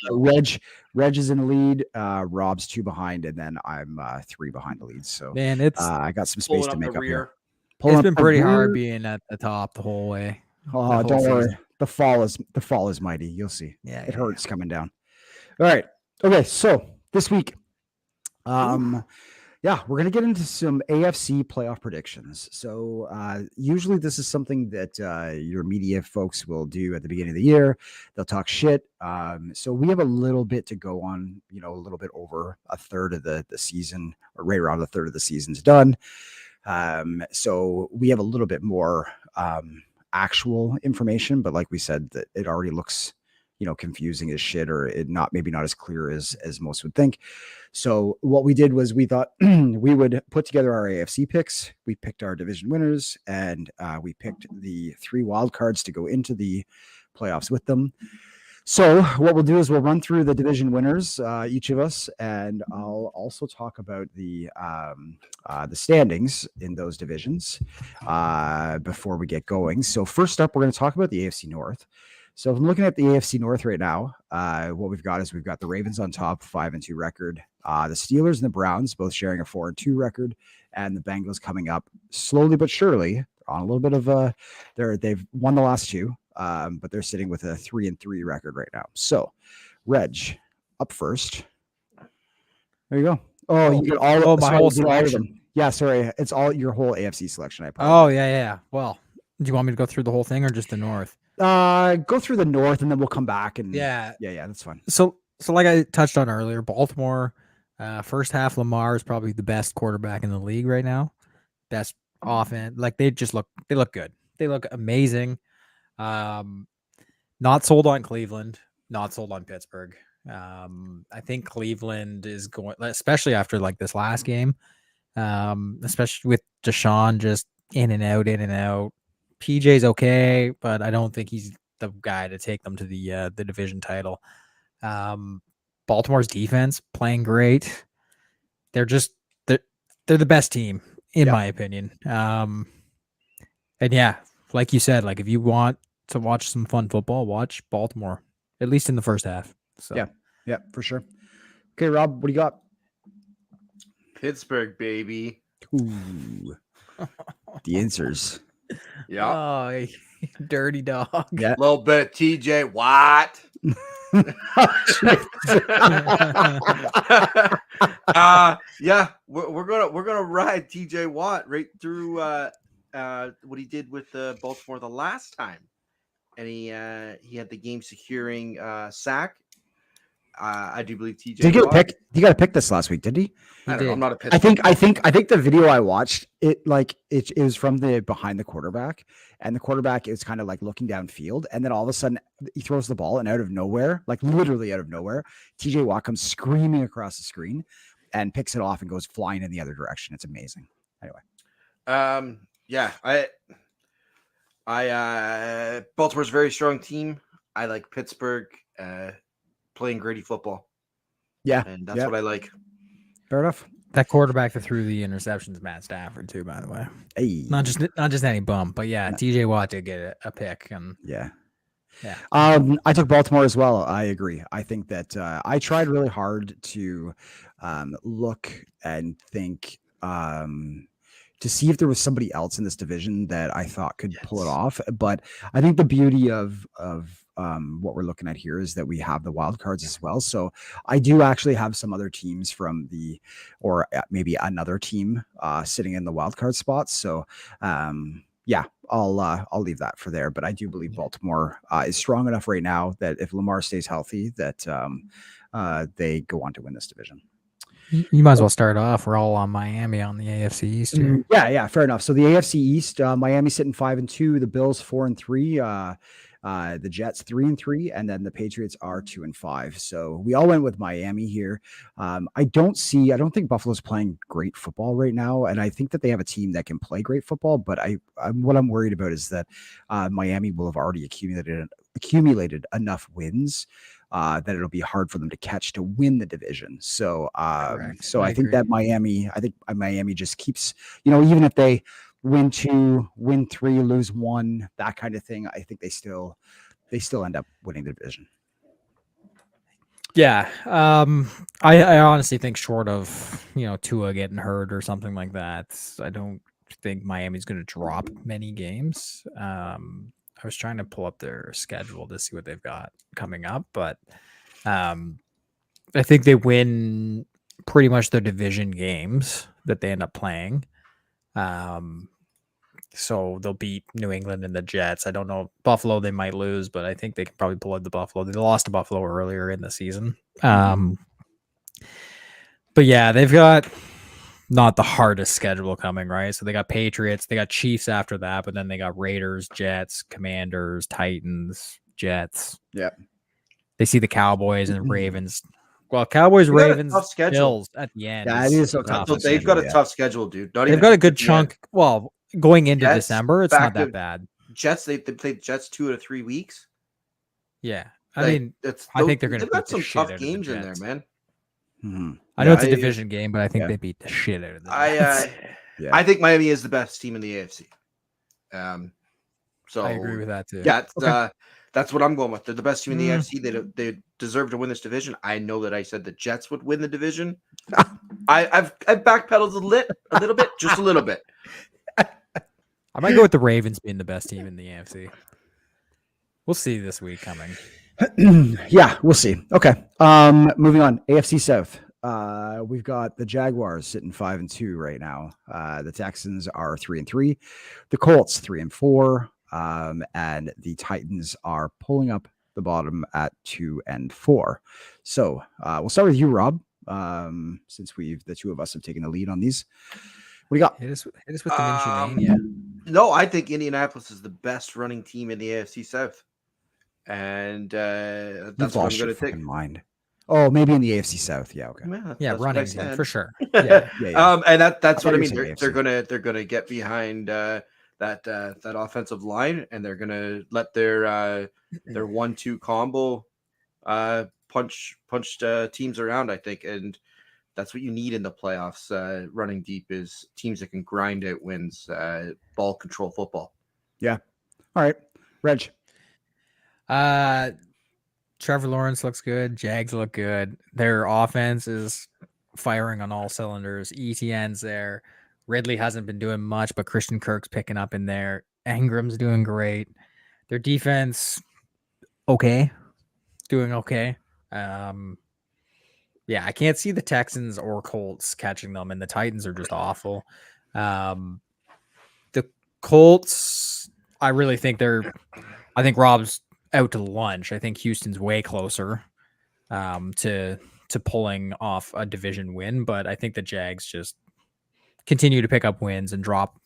Reg is in the lead. Rob's 2 behind, and then I'm 3 behind the lead. So, Man, it's I got some space Pulling to up make the up here. rear. Pulling it's up been the pretty hard rear. being at the top the whole way. Oh, whole don't worry. season. The fall is mighty. You'll see. Yeah, It hurts coming down. All right. Okay. So this week, yeah, we're gonna get into some AFC playoff predictions. So usually this is something that your media folks will do at the beginning of the year. They'll talk shit. So we have a little bit to go on. You know, a little bit over a third of the season, or right around a third of the season's done. So we have a little bit more actual information, but like we said, that it already looks, you know, confusing as shit, or it maybe not as clear as most would think. So what we did was we thought we would put together our AFC picks. We picked our division winners, and we picked the 3 wild cards to go into the playoffs with them. So what we'll do is we'll run through the division winners, each of us, and I'll also talk about the standings in those divisions before we get going. So first up, we're going to talk about the AFC North. So if I'm looking at the AFC North right now, what we've got is we've got the Ravens on top, 5-2 record. The Steelers and the Browns both sharing a 4-2 record, and the Bengals coming up slowly but surely on a little bit of they've won the last 2. But they're sitting with a 3-3 record right now. So, Reg, up first. There you go. Oh, you get all. Oh, my sorry, whole you get all of them. selection. Yeah, sorry, it's all your whole AFC selection. I Oh, apologize. yeah. Well, do you want me to go through the whole thing or just the North? Go through the North, and then we'll come back and Yeah. that's fine. So like I touched on earlier, Baltimore, first half, Lamar is probably the best quarterback in the league right now. Best offense. Like they look good. They look amazing. Not sold on Cleveland, not sold on Pittsburgh. I think Cleveland is going, especially after like this last game, especially with Deshaun just in and out. PJ's okay, but I don't think he's the guy to take them to the division title. Baltimore's defense playing great. They're the best team in my opinion. And yeah, like you said, like if you want to watch some fun football, watch Baltimore, at least in the first half. So Yeah, for sure. Okay, Rob, what do you got? Pittsburgh, baby. Ooh, the answers. Yeah. Oh, dirty dog. Yeah. A little bit TJ Watt. Yeah, we're gonna ride TJ Watt right through what he did with Baltimore the last time, and he had the game securing sack. I do believe TJ. Did he get a Watt. pick? He got a pick this last week, did he? I don't know. I'm not a I Pittsburgh. think the video I watched, it was from the behind the quarterback, and the quarterback is kind of like looking downfield, and then all of a sudden he throws the ball, and out of nowhere, like literally out of nowhere, TJ Watt comes screaming across the screen and picks it off and goes flying in the other direction. It's amazing. Anyway. Yeah, I Baltimore's a very strong team. I like Pittsburgh playing gritty football. Yeah, and that's what I like. Fair enough. That quarterback that threw the interceptions, Matt Stafford, too, by the way. Hey. Not just any bum, but yeah, TJ Watt did get a pick. And yeah. Yeah. I took Baltimore as well. I agree. I think that I tried really hard to look and think to see if there was somebody else in this division that I thought could pull it off. But I think the beauty of what we're looking at here is that we have the wild cards as well. So I do actually have some other teams or maybe another team sitting in the wild card spots. So yeah, I'll leave that for there. But I do believe Baltimore is strong enough right now that if Lamar stays healthy, that they go on to win this division. You might as well start off. We're all on Miami on the AFC East here. Yeah, fair enough. So the AFC East, Miami sitting 5-2, the Bills 4-3, the Jets 3-3, and then the Patriots are 2-5. So we all went with Miami here. I don't think Buffalo's playing great football right now, and I think that they have a team that can play great football. But what I'm worried about is that Miami will have already accumulated enough wins that it'll be hard for them to catch to win the division. So, Correct. so I I think agree. that Miami just keeps, even if they win 2, win 3, lose 1, that kind of thing, I think they still end up winning the division. Yeah. I honestly think short of, Tua getting hurt or something like that, I don't think Miami's going to drop many games. I was trying to pull up their schedule to see what they've got coming up, but I think they win pretty much their division games that they end up playing. So they'll beat New England and the Jets. I don't know. Buffalo, they might lose, but I think they can probably pull out the Buffalo. They lost to Buffalo earlier in the season. But yeah, they've got not the hardest schedule coming, right? So they got Patriots, they got Chiefs after that, but then they got Raiders, Jets, Commanders, Titans, Jets. Yep. They see the Cowboys and Ravens. Well, Cowboys, They got a Ravens, tough schedule. Bills at the end. That is so tough. tough. So they've got a Yeah. tough schedule, dude. Not They've even got a good at the end. chunk. Well, going into Jets, December, it's back not that to- bad. Jets, they played Jets 2 out of 3 weeks. Yeah. Like, I mean, it's I think they're gonna they've got beat the some shit tough out of the games in there, Jets. man. Mhm. I know Yeah, it's a I- division game, but I think yeah. they beat the shit out of the I Jets. Yeah. I think Miami is the best team in the AFC. So I agree with that too. Yeah, it's, Okay. that's what I'm going with. They're the best team in the Mm. AFC. They deserve to win this division. I know that I said the Jets would win the division. I've backpedaled a little bit, just a little bit. I might go with the Ravens being the best team in the AFC. We'll see this week coming. Yeah, we'll see. Okay. Moving on. AFC South. We've got the Jaguars sitting 5-2 right now. The Texans are 3-3. The Colts 3-4. And the Titans are pulling up the bottom at 2-4. So we'll start with you, Rob. Since the two of us have taken the lead on these. What do you got? Hit us with the Minshew mania. No, I think Indianapolis is the best running team in the AFC South, and You've that's what I'm lost your going to take. fucking mind. Oh, maybe in the AFC South. Yeah. Okay. Yeah, that's what I running team said. for sure. Yeah. Yeah. And that's I what thought I you mean. were They're saying they're gonna get behind that offensive line, and they're gonna let their 1-2 combo punch teams around. I think, and that's what you need in the playoffs. Running deep is teams that can grind out wins. Ball control football. All right. Reg. Trevor Lawrence looks good. Jags look good. Their offense is firing on all cylinders. ETN's there. Ridley hasn't been doing much, but Christian Kirk's picking up in there. Ingram's doing great. Their defense, okay. Doing okay. Yeah, I can't see the Texans or Colts catching them, and the Titans are just awful. The Colts, I really think I think Rob's out to lunch. I think Houston's way closer to pulling off a division win, but I think the Jags just continue to pick up wins and drop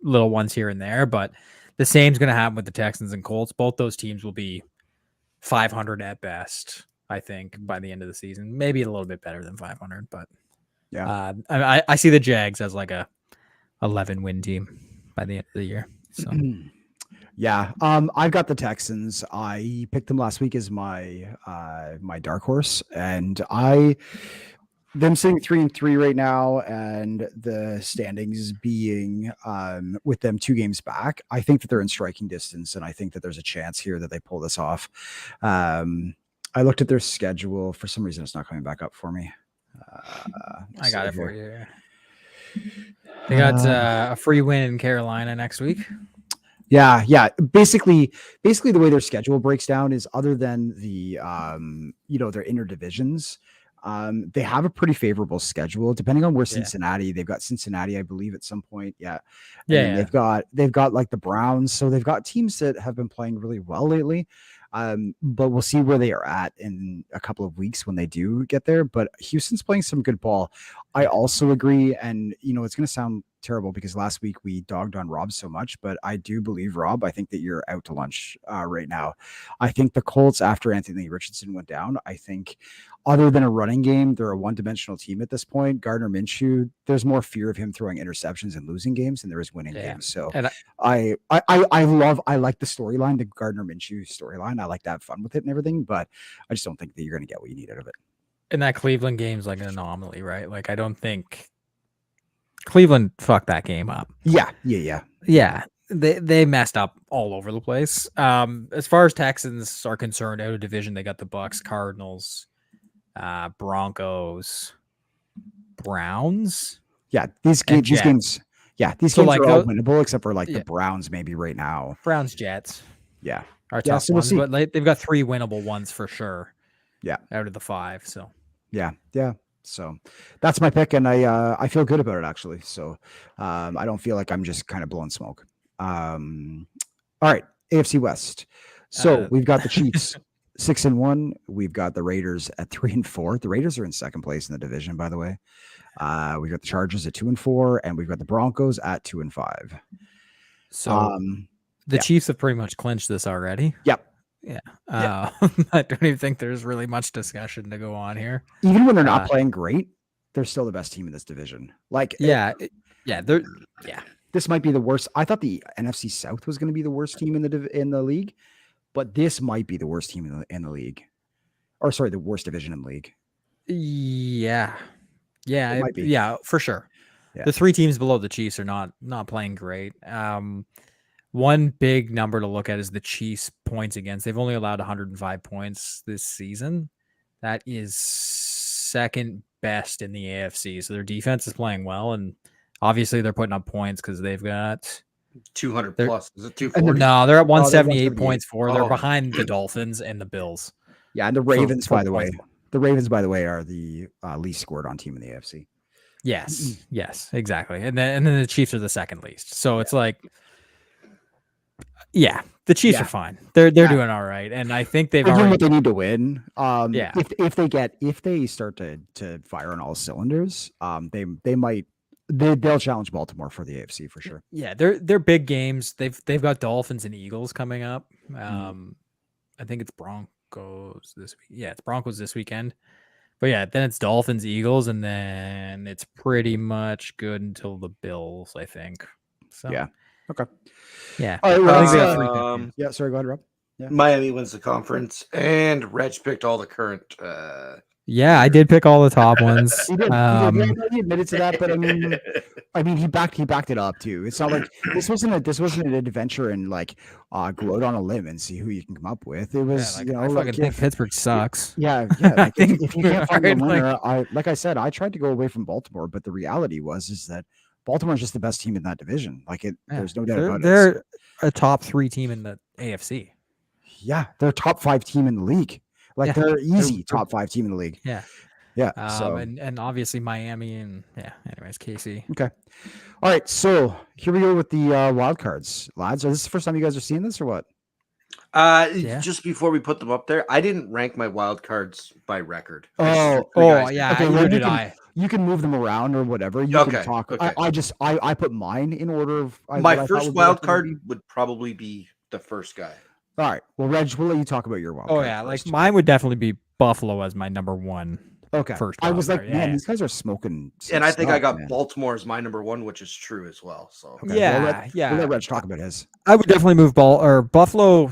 little ones here and there. But the same's going to happen with the Texans and Colts. Both those teams will be 500 at best, I think, by the end of the season. Maybe a little bit better than 500, but Yeah. I see the Jags as like a 11-win team by the end of the year. So Yeah. I've got the Texans. I picked them last week as my my dark horse, and them sitting 3-3 right now, and the standings being with them 2 games back. I think that they're in striking distance, and I think that there's a chance here that they pull this off. I looked at their schedule. For some reason, it's not coming back up for me. I got it here. for you. They got a free win in Carolina next week. Yeah. Basically the way their schedule breaks down is, other than the their inner divisions, they have a pretty favorable schedule depending on where Cincinnati. They've got Cincinnati, I believe, at some point. Yeah. And they've got like the Browns. So they've got teams that have been playing really well lately. But we'll see where they are at in a couple of weeks when they do get there. But Houston's playing some good ball. I also agree. And, it's going to sound terrible because last week we dogged on Rob so much, but I do believe, Rob, I think that you're out to lunch right now. I think the Colts, after Anthony Richardson went down, I think other than a running game, they're a one-dimensional team at this point. Gardner Minshew, there's more fear of him throwing interceptions and losing games than there is winning Yeah. games. So And I like the storyline, the Gardner Minshew storyline. I like to have fun with it and everything, but I just don't think that you're going to get what you need out of it. And that Cleveland game's like an anomaly, right? Like I don't think Cleveland fucked that game up. Yeah. Yeah, they messed up all over the place. As far as Texans are concerned, out of division, they got the Bucks, Cardinals, Broncos, Browns. Yeah, these And games. Yeah, these So, games like, are all the- winnable except for like yeah. the Browns maybe right now. Browns, Jets Yeah, are Yeah, tough so we'll ones, see. but they've got 3 winnable ones for sure. Yeah. Out of the 5. So yeah. So that's my pick, and I feel good about it actually. So I don't feel like I'm just kind of blowing smoke. All right, AFC West. So we've got the Chiefs 6-1. We've got the Raiders at 3-4. The Raiders are in second place in the division, by the way. We've got the Chargers at 2-4, and we've got the Broncos at 2-5. so the yeah. Chiefs have pretty much clinched this already. Yep. Yeah. Yeah. I don't even think there's really much discussion to go on here. Even when they're not Uh, playing great, they're still the best team in this division. Like, Yeah. They're this might be the worst. I thought the NFC South was going to be the worst team in the league, but this might be the worst team in the league, or sorry, the worst division in the league. Yeah. Yeah, It might be. yeah, for sure. Yeah. The 3 teams below the Chiefs are not playing great. One big number to look at is the Chiefs points against. They've only allowed 105 points this season. That is second best in the AFC. So their defense is playing well, and obviously they're putting up points because they've got 200 They're- plus. Is it 240? no, they're at No, they're 178 178. points for. They're Oh. behind the Dolphins and the Bills. Yeah, and the Ravens, for by the way, points. are the least scored on team in the AFC. Yes, exactly. And then the Chiefs are the second least. So it's like, yeah, the Chiefs Yeah. are fine. They're Yeah. doing all right, and I think they've They're doing already. what they need to win. Yeah. If they start to fire on all cylinders, they'll challenge Baltimore for the AFC for sure. Yeah, they're big games. They've got Dolphins and Eagles coming up. I think it's Broncos this week. Yeah, it's Broncos this weekend. But yeah, then it's Dolphins, Eagles, and then it's pretty much good until the Bills, I think. So Yeah. Okay. yeah. All right. I Well, think they got 3 good games. yeah. Sorry. Go ahead, Rob. Miami wins the conference, and Reg picked all the current. Yeah, I did pick all the top ones. He did. Um, He admitted to that, but I mean, he backed it up too. It's not like this wasn't an adventure and like go out on a limb and see who you can come up with. It was, like, you know, I like fucking think Pittsburgh sucks. yeah. I Like, think if you can't find a right, winner, like I said, I tried to go away from Baltimore, but the reality is that Baltimore's just the best team in that division. Like there's no doubt about it. They're a top 3 team in the AFC. Yeah, they're a top 5 team in the league. Like Yeah, they're easy they're- top 5 team in the league. Yeah. Yeah. So and obviously Miami and anyways, KC. okay. All right. So here we go with the wild cards, lads. Is this the first time you guys are seeing this or what? Yeah. Just before we put them up there, I didn't rank my wild cards by record. Oh, Yeah, Okay, neither well, you did can- I. You can move them around or whatever. You Okay, can talk. okay. I put mine in order of what I My thought first would be wild up there. card would probably be the first guy. All right. Well, Reg, we'll let you talk about your wild Oh card yeah, like first. mine would definitely be Buffalo as my number 1. Okay. first I wild was like, card, man, yeah. these guys are smoking. some And I think I stuff, got man. Baltimore as my number 1, which is true as well. So Okay, Yeah, We'll let Reg talk about his. I would definitely move Buffalo.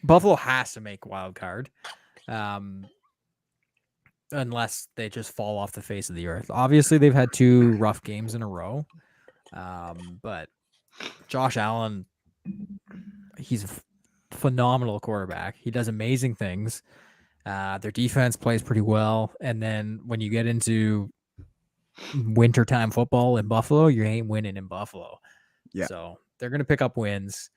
Buffalo has to make wild card, unless they just fall off the face of the earth. Obviously, they've had 2 rough games in a row, but Josh Allen, he's a phenomenal quarterback. He does amazing things. Their defense plays pretty well, and then when you get into wintertime football in Buffalo, you ain't winning in Buffalo. Yeah. So they're going to pick up wins.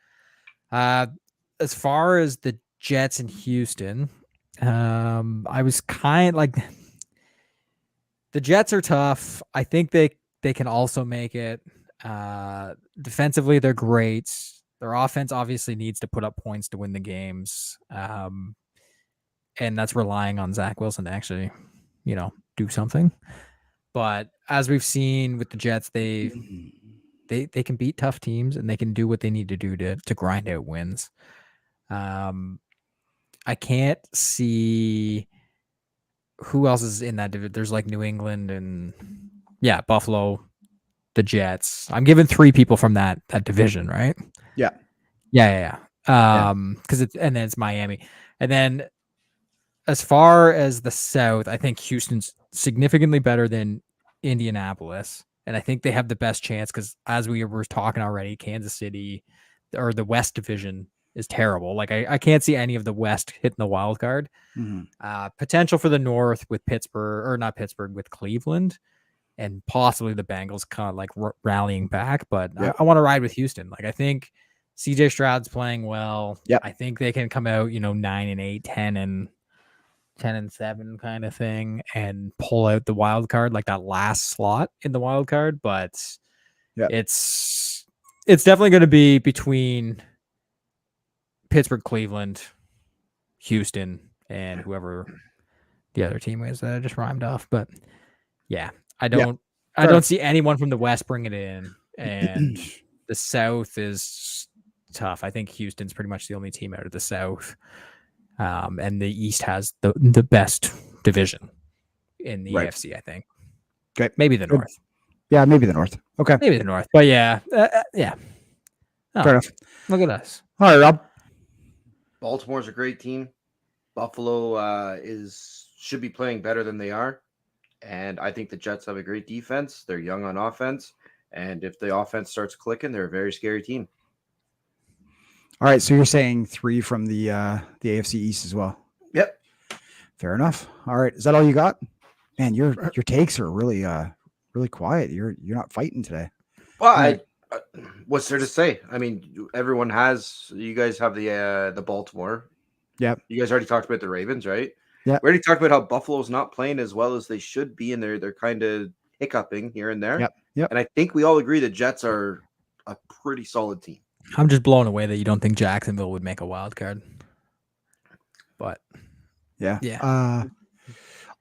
As far as the Jets in Houston, I was kind like the Jets are tough. I think they can also make it. Defensively, they're great. Their offense obviously needs to put up points to win the games. And that's relying on Zach Wilson to actually, do something. But as we've seen with the Jets, they can beat tough teams and they can do what they need to do to grind out wins. I can't see who else is in that division? There's like New England and Buffalo, the Jets. I'm giving 3 people from that division, right? Yeah. Yeah. Because and then it's Miami, and then as far as the South, I think Houston's significantly better than Indianapolis, and I think they have the best chance because as we were talking already, Kansas City or the West Division is terrible. Like I can't see any of the West hitting the wild card. Potential for the North with Pittsburgh or not Pittsburgh with Cleveland and possibly the Bengals kind of like rallying back. But I want to ride with Houston. Like I think CJ Stroud's playing well. Yep. I think they can come out, 9-8, 10-7 kind of thing and pull out the wild card, like that last slot in the wild card. But it's definitely going to be between Pittsburgh, Cleveland, Houston, and whoever the other team is that I just rhymed off. But I don't see anyone from the West bringing it in, and the South is tough. I think Houston's pretty much the only team out of the South, and the East has the best division in the AFC. I think. Okay, maybe the North. Yeah, maybe the North. Okay, maybe the North. But fair enough. Look at us. All right, Rob. Baltimore's a great team. Buffalo should be playing better than they are. And I think the Jets have a great defense. They're young on offense. And if the offense starts clicking, they're a very scary team. All right. So you're saying 3 from the AFC East as well? Yep. Fair enough. All right. Is that all you got? Man, your takes are really really quiet. You're not fighting today. Well, what's there to say? I mean, you guys have the Baltimore. Yep. You guys already talked about the Ravens, right? Yeah. We already talked about how Buffalo's not playing as well as they should be, and they're kind of hiccuping here and there. Yep. And I think we all agree the Jets are a pretty solid team. I'm just blown away that you don't think Jacksonville would make a wild card. But yeah.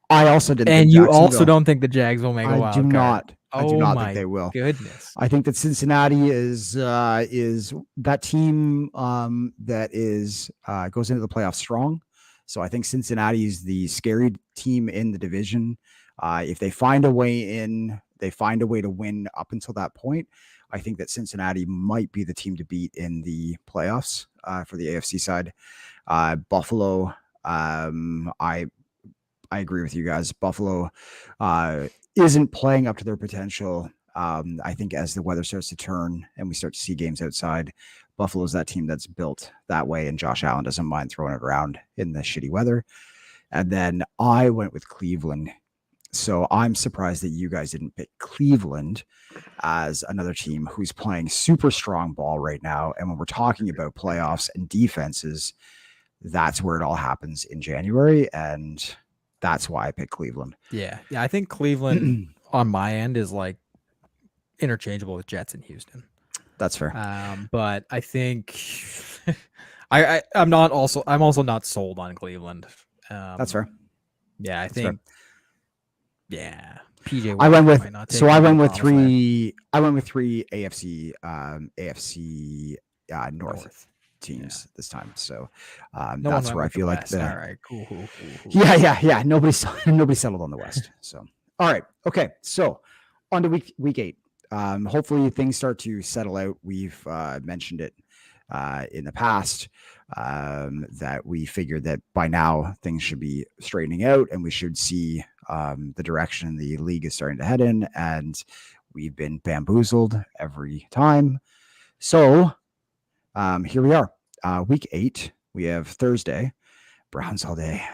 I also didn't. And you also don't think the Jags will make a wild card. I do not think they will. Goodness. I think that Cincinnati is that team that is goes into the playoffs strong. So I think Cincinnati is the scary team in the division. If they find a way in, they find a way to win up until that point. I think that Cincinnati might be the team to beat in the playoffs for the AFC side. Buffalo, I agree with you guys. Buffalo isn't playing up to their potential. I think as the weather starts to turn and we start to see games outside, Buffalo's that team that's built that way, and Josh Allen doesn't mind throwing it around in the shitty weather. And then I went with Cleveland. So I'm surprised that you guys didn't pick Cleveland as another team who's playing super strong ball right now. And when we're talking about playoffs and defenses, that's where it all happens in January. And that's why I picked Cleveland. Yeah. I think Cleveland on my end is like interchangeable with Jets in Houston. That's fair. But I think I'm also not sold on Cleveland. That's fair. Yeah, I think. Yeah, PJ. I went with 3. I went with 3 AFC North teams this time. So that's where I feel like all right, cool. Yeah. Nobody settled on the West. So all right, okay. So on to week 8. Hopefully things start to settle out. We've mentioned it in the past that we figured that by now things should be straightening out and we should see the direction the league is starting to head in, and we've been bamboozled every time. So here we are, week 8. We have Thursday, Browns all day.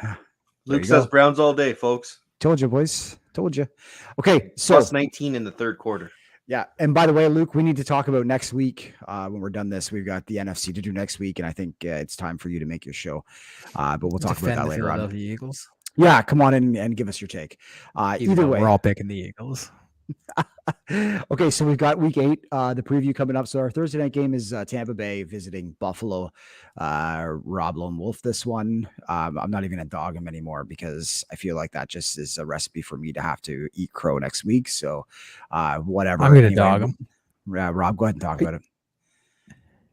Luke says Browns all day, folks. Told you, boys. Told you. Okay, so plus 19 in the third quarter. Yeah. And by the way, Luke, we need to talk about next week. When we're done this, we've got the NFC to do next week. And I think it's time for you to make your show. But we'll talk about that later on. The Eagles. Yeah. Come on in and give us your take. Either way, we're all picking the Eagles. Okay. So we've got week 8, the preview coming up. So our Thursday night game is Tampa Bay visiting Buffalo. Rob Lone Wolf this one. I'm not even going to dog him anymore because I feel like that just is a recipe for me to have to eat crow next week. So whatever. I'm going to dog him. Yeah, Rob, go ahead and talk about it.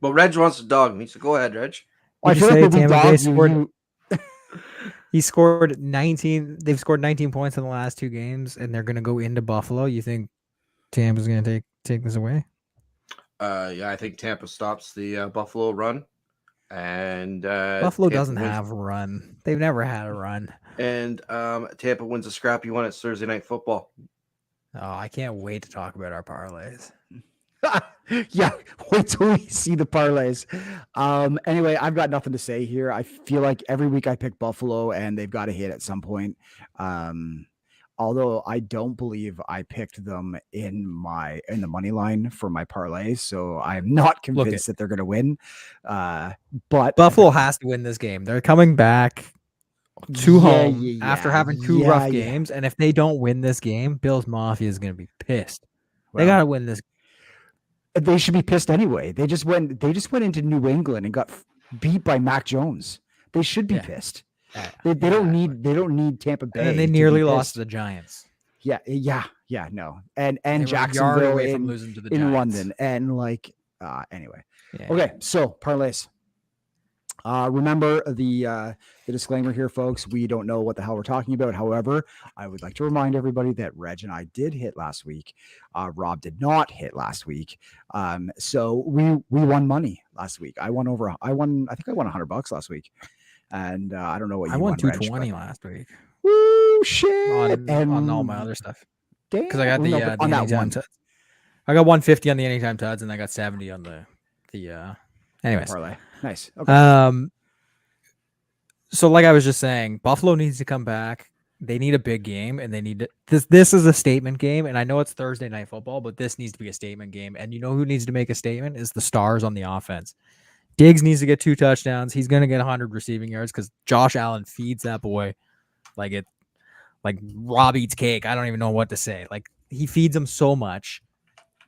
Well, Reg wants to dog me, so go ahead, Reg. I feel like Tampa Bay scored. He scored 19. They've scored 19 points in the last 2 games, and they're going to go into Buffalo. You think Tampa's going to take this away? Yeah, I think Tampa stops the Buffalo run, and Buffalo Tampa doesn't wins- have a run. They've never had a run. And Tampa wins a scrappy one. It's Thursday Night Football. Oh, I can't wait to talk about our parlays. Yeah, wait till we see the parlays. Anyway, I've got nothing to say here. I feel like every week I pick Buffalo and they've got to hit at some point. Although I don't believe I picked them in the money line for my parlay, so I'm not convinced that they're going to win. But Buffalo has to win this game. They're coming back to home after having 2 rough games, and if they don't win this game, Bills Mafia is going to be pissed. They got to win this. They should be pissed anyway. They just went into New England and got beat by Mac Jones. They should be pissed. They don't need Tampa Bay. And then they nearly lost to the Giants. Yeah, no. And They were a yard Jacksonville away from in losing to the in Giants. London. And like anyway. Yeah. Okay, so parlays. Remember the disclaimer here, folks. We don't know what the hell we're talking about. However, I would like to remind everybody that Reg and I did hit last week. Rob did not hit last week. So we won money last week. I think I won $100 last week. And I don't know what you I won Reg, 220 but- last week Woo, shit. on all my other stuff because I got Damn. the, No, but the on that anytime one tuds. I got 150 on the anytime tuds, and I got 70 on the anyways. parlay. Nice. Okay. So like I was just saying, Buffalo needs to come back. They need a big game, and they need to, this is a statement game. And I know it's Thursday Night Football, but this needs to be a statement game. And you know who needs to make a statement is the stars on the offense. Diggs needs to get 2 touchdowns. He's gonna get 100 receiving yards because Josh Allen feeds that boy like Rob eats cake. I don't even know what to say. Like he feeds him so much.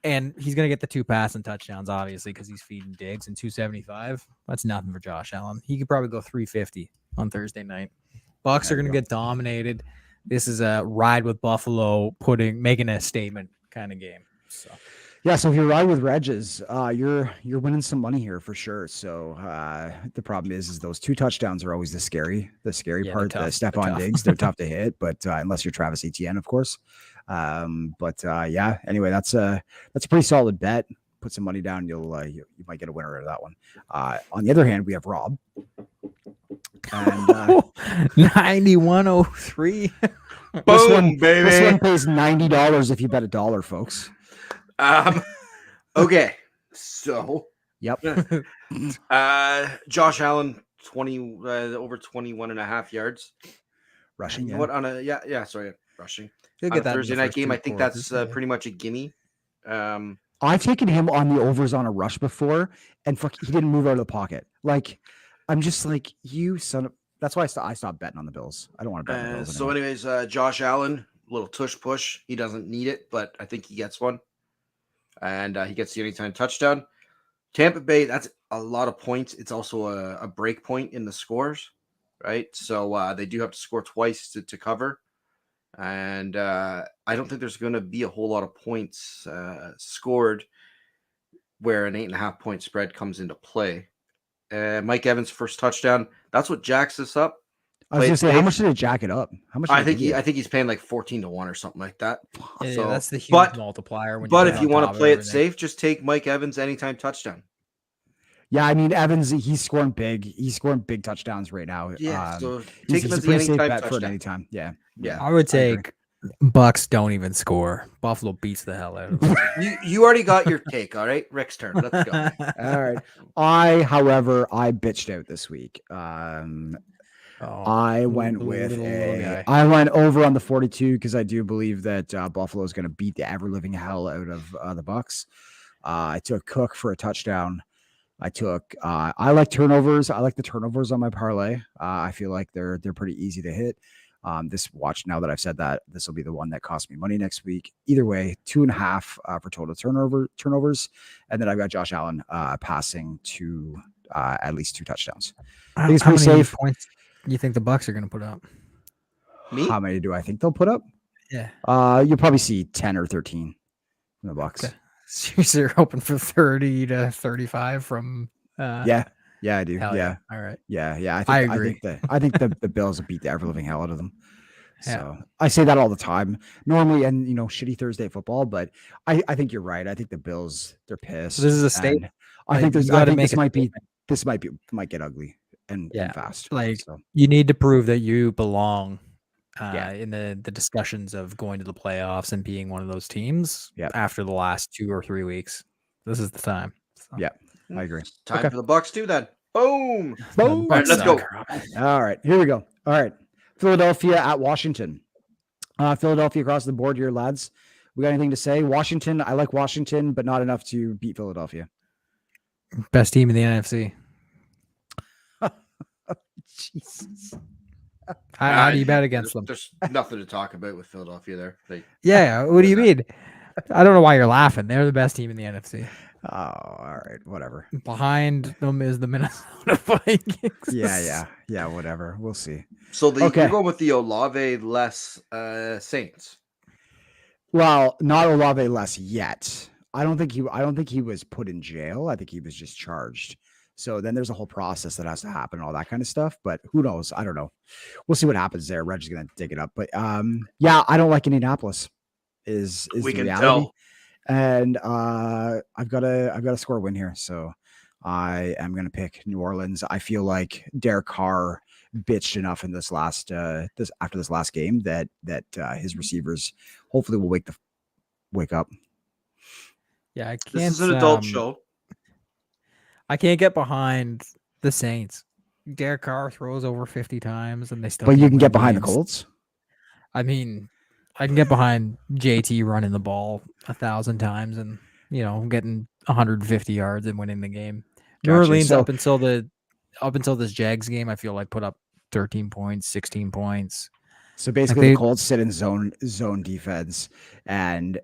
And he's going to get the 2 passing touchdowns, obviously, because he's feeding Diggs and 275. That's nothing for Josh Allen. He could probably go 350 on Thursday night. Bucks are going to get dominated. This is a ride with Buffalo, making a statement kind of game. So Yeah, so if you ride with Reg's, you're winning some money here for sure. So the problem is those 2 touchdowns are always the scary Yeah, part. they're tough. Stephon Diggs, they're tough to hit, but unless you're Travis Etienne, of course. Yeah. Anyway, that's a pretty solid bet. Put some money down, you might get a winner out of that one. On the other hand, we have Rob. And 9103. Boom, baby. This one pays $90 if you bet $1, folks. Okay, so Yep. Josh Allen 20 over 21.5 yards. Rushing. What on a sorry, rushing. He'll On a get that in the Thursday night first game, 2 I think quarters, that's yeah. pretty much a gimme. I've taken him on the overs on a rush before, and he didn't move out of the pocket. Like, I'm just like, you son of. That's why I stopped betting on the Bills. I don't want to bet on the Bills So, anymore. anyways, Josh Allen, little tush push. He doesn't need it, but I think he gets one, and he gets the anytime touchdown. Tampa Bay, that's a lot of points. It's also a break point in the scores, right? So they do have to score twice to cover. And I don't think there's going to be a whole lot of points scored where an 8.5 point spread comes into play. Mike Evans' first touchdown. That's what jacks this up. I was gonna say, how much did it jack it up? How much? I think he's paying like 14-1 or something like that. Yeah, So, that's the huge but- multiplier. When But get if you on want top to of play it everything. safe, just take Mike Evans anytime touchdown. Yeah, I mean Evans, he's scoring big. He's scoring big touchdowns right now. Yeah, so he's take him a as the pretty safe anytime bet for an touchdown. anytime. Yeah, yeah. I would I agree. take Bucks don't even score. Buffalo beats the hell out of them. You already got your take, all right? Rick's turn. Let's go. All right. However, I bitched out this week. I went with little guy. I went over on the 42 because I do believe that Buffalo is going to beat the ever living hell out of the Bucks. I took Cook for a touchdown. I like turnovers. I like the turnovers on my parlay. I feel like they're pretty easy to hit. Now that I've said that, this will be the one that cost me money next week. Either way, 2.5 for total turnovers, and then I've got Josh Allen passing to at least 2 touchdowns. I think it's How pretty many safe. points you think the Bucks are going to put up? Me? How many do I think they'll put up? Yeah. You'll probably see 10 or 13 from the Bucks. Okay. So you're hoping for 30 to 35 from Yeah. Yeah, I do. Hell Yeah. All right. Yeah. I agree. I think the Bills will beat the ever living hell out of them. Yeah. So I say that all the time normally, and shitty Thursday football, but I think you're right. I think the Bills, they're pissed. This is a state. and I think you gotta make this a might get ugly and Yeah, fast. like So you need to prove that you belong Yeah. in the discussions of going to the playoffs and being one of those teams Yeah. after the last 2 or 3 weeks. This is the time. So, Yeah. I agree. It's time Okay. for the Bucks too. Then boom. the Boom. All right, Bucks let's go. suck. All right, here we go. All right, Philadelphia at Washington. Philadelphia across the board here, lads. We got anything to say? Washington. I like Washington, but not enough to beat Philadelphia. Best team in the NFC. Jesus. How do you bet against them? There's nothing to talk about with Philadelphia there. Yeah, what do you mean? I don't know why you're laughing. They're the best team in the NFC. Oh, all right, whatever. Behind them is the Minnesota Vikings. Yeah, whatever. We'll see. So Okay. you're going with the Olave less Saints. Well, not Olave less yet. I don't think he was put in jail. I think he was just charged. So then there's a whole process that has to happen, all that kind of stuff. But who knows? I don't know. We'll see what happens there. Reg's gonna dig it up. But yeah, I don't like Indianapolis. Is We the can reality. tell. And I've got to score a win here. So I am gonna pick New Orleans. I feel like Derek Carr bitched enough in this last after this last game that his receivers hopefully will wake up. Yeah, I can't. This is an adult show. I can't get behind the Saints. Derek Carr throws over 50 times, and they still. But you can't can win get behind the games. Colts. I mean, I can get behind JT running the ball 1,000 times and getting 150 yards and winning the game. New Gotcha. Orleans So- up until this Jags game, I feel like put up 13 points, 16 points. So basically, they- the Colts sit in zone defense and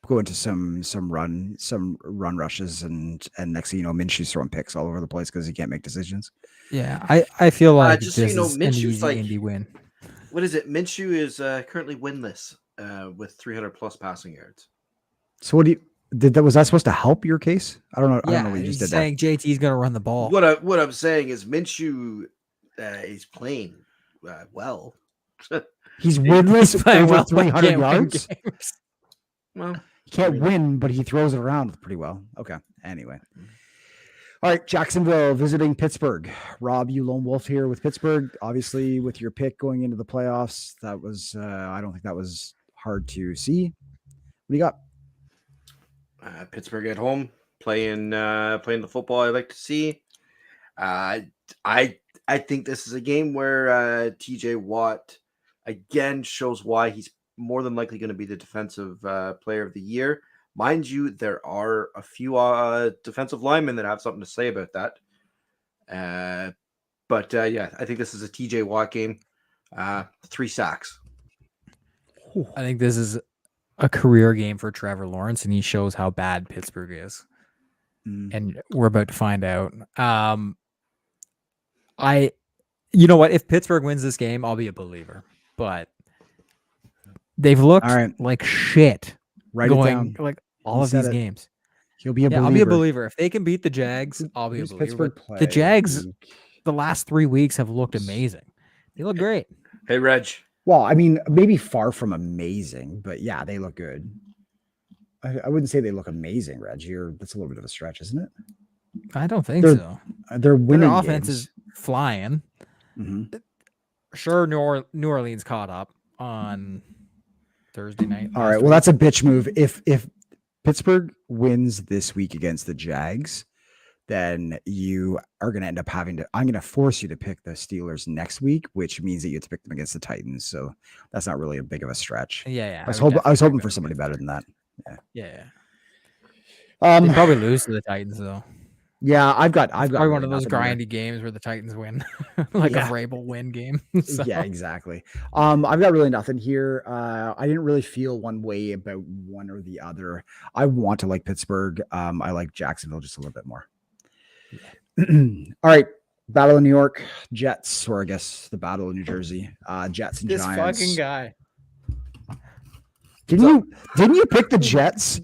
go into some run rushes and next thing you know, Minshew's throwing picks all over the place because he can't make decisions. Yeah, I feel like just so this you know, is an Minshew's easy like- Indy win. What is it? Minshew is currently winless with 300 plus passing yards. So what do you was that supposed to help your case? I don't know. I Yeah, don't know what you he's just did there. saying JT's going to run the ball. What I'm saying is Minshew is playing well. He's winless playing over well, but 300 can't win yards. games. Well, He can't win, but he throws it around pretty well. Okay. Anyway. All right. Jacksonville visiting Pittsburgh. Rob, you lone wolf here with Pittsburgh. Obviously, with your pick going into the playoffs, that was, I don't think that was hard to see. What do you got? Pittsburgh at home playing the football I like to see. I think this is a game where TJ Watt again shows why he's more than likely going to be the defensive player of the year. Mind you, there are a few defensive linemen that have something to say about that. But yeah, I think this is a TJ Watt game. 3 sacks. I think this is a career game for Trevor Lawrence, and he shows how bad Pittsburgh is. And we're about to find out. You know what? If Pittsburgh wins this game, I'll be a believer. But they've looked All right. like shit Write it going down. like all He of said these it. games. He'll be a believer. I'll be a believer. If they can beat the Jags, I'll be a Who's believer. Pittsburgh But play? the Jags, the last 3 weeks have looked amazing. They look great. Hey, Reg. Well, I mean, maybe far from amazing, but yeah, they look good. I wouldn't say they look amazing, Reg. That's a little bit of a stretch, isn't it? I don't think They're so. They're winning. Their offense games. is flying. Mhm. Sure, New Orleans caught up on Thursday night. All last right. Well, week. that's a bitch move. If Pittsburgh wins this week against the Jags, then you are going to end up having to. I'm going to force you to pick the Steelers next week, which means that you have to pick them against the Titans. So that's not really a big of a stretch. Yeah. I was would hoping definitely for pick somebody them better than that. Yeah. Um, They probably lose to the Titans though. yeah, I've got Probably one really of those nothing here. grindy games where the Titans win, like Yeah. a Vrabel win game. So, Yeah, exactly. I've got really nothing here. I didn't really feel one way about one or the other. I want to like Pittsburgh. I like Jacksonville just a little bit more. All right. Battle of New York, Jets, or I guess the Battle of New Jersey. Jets and this Giants. fucking guy. Didn't you pick the Jets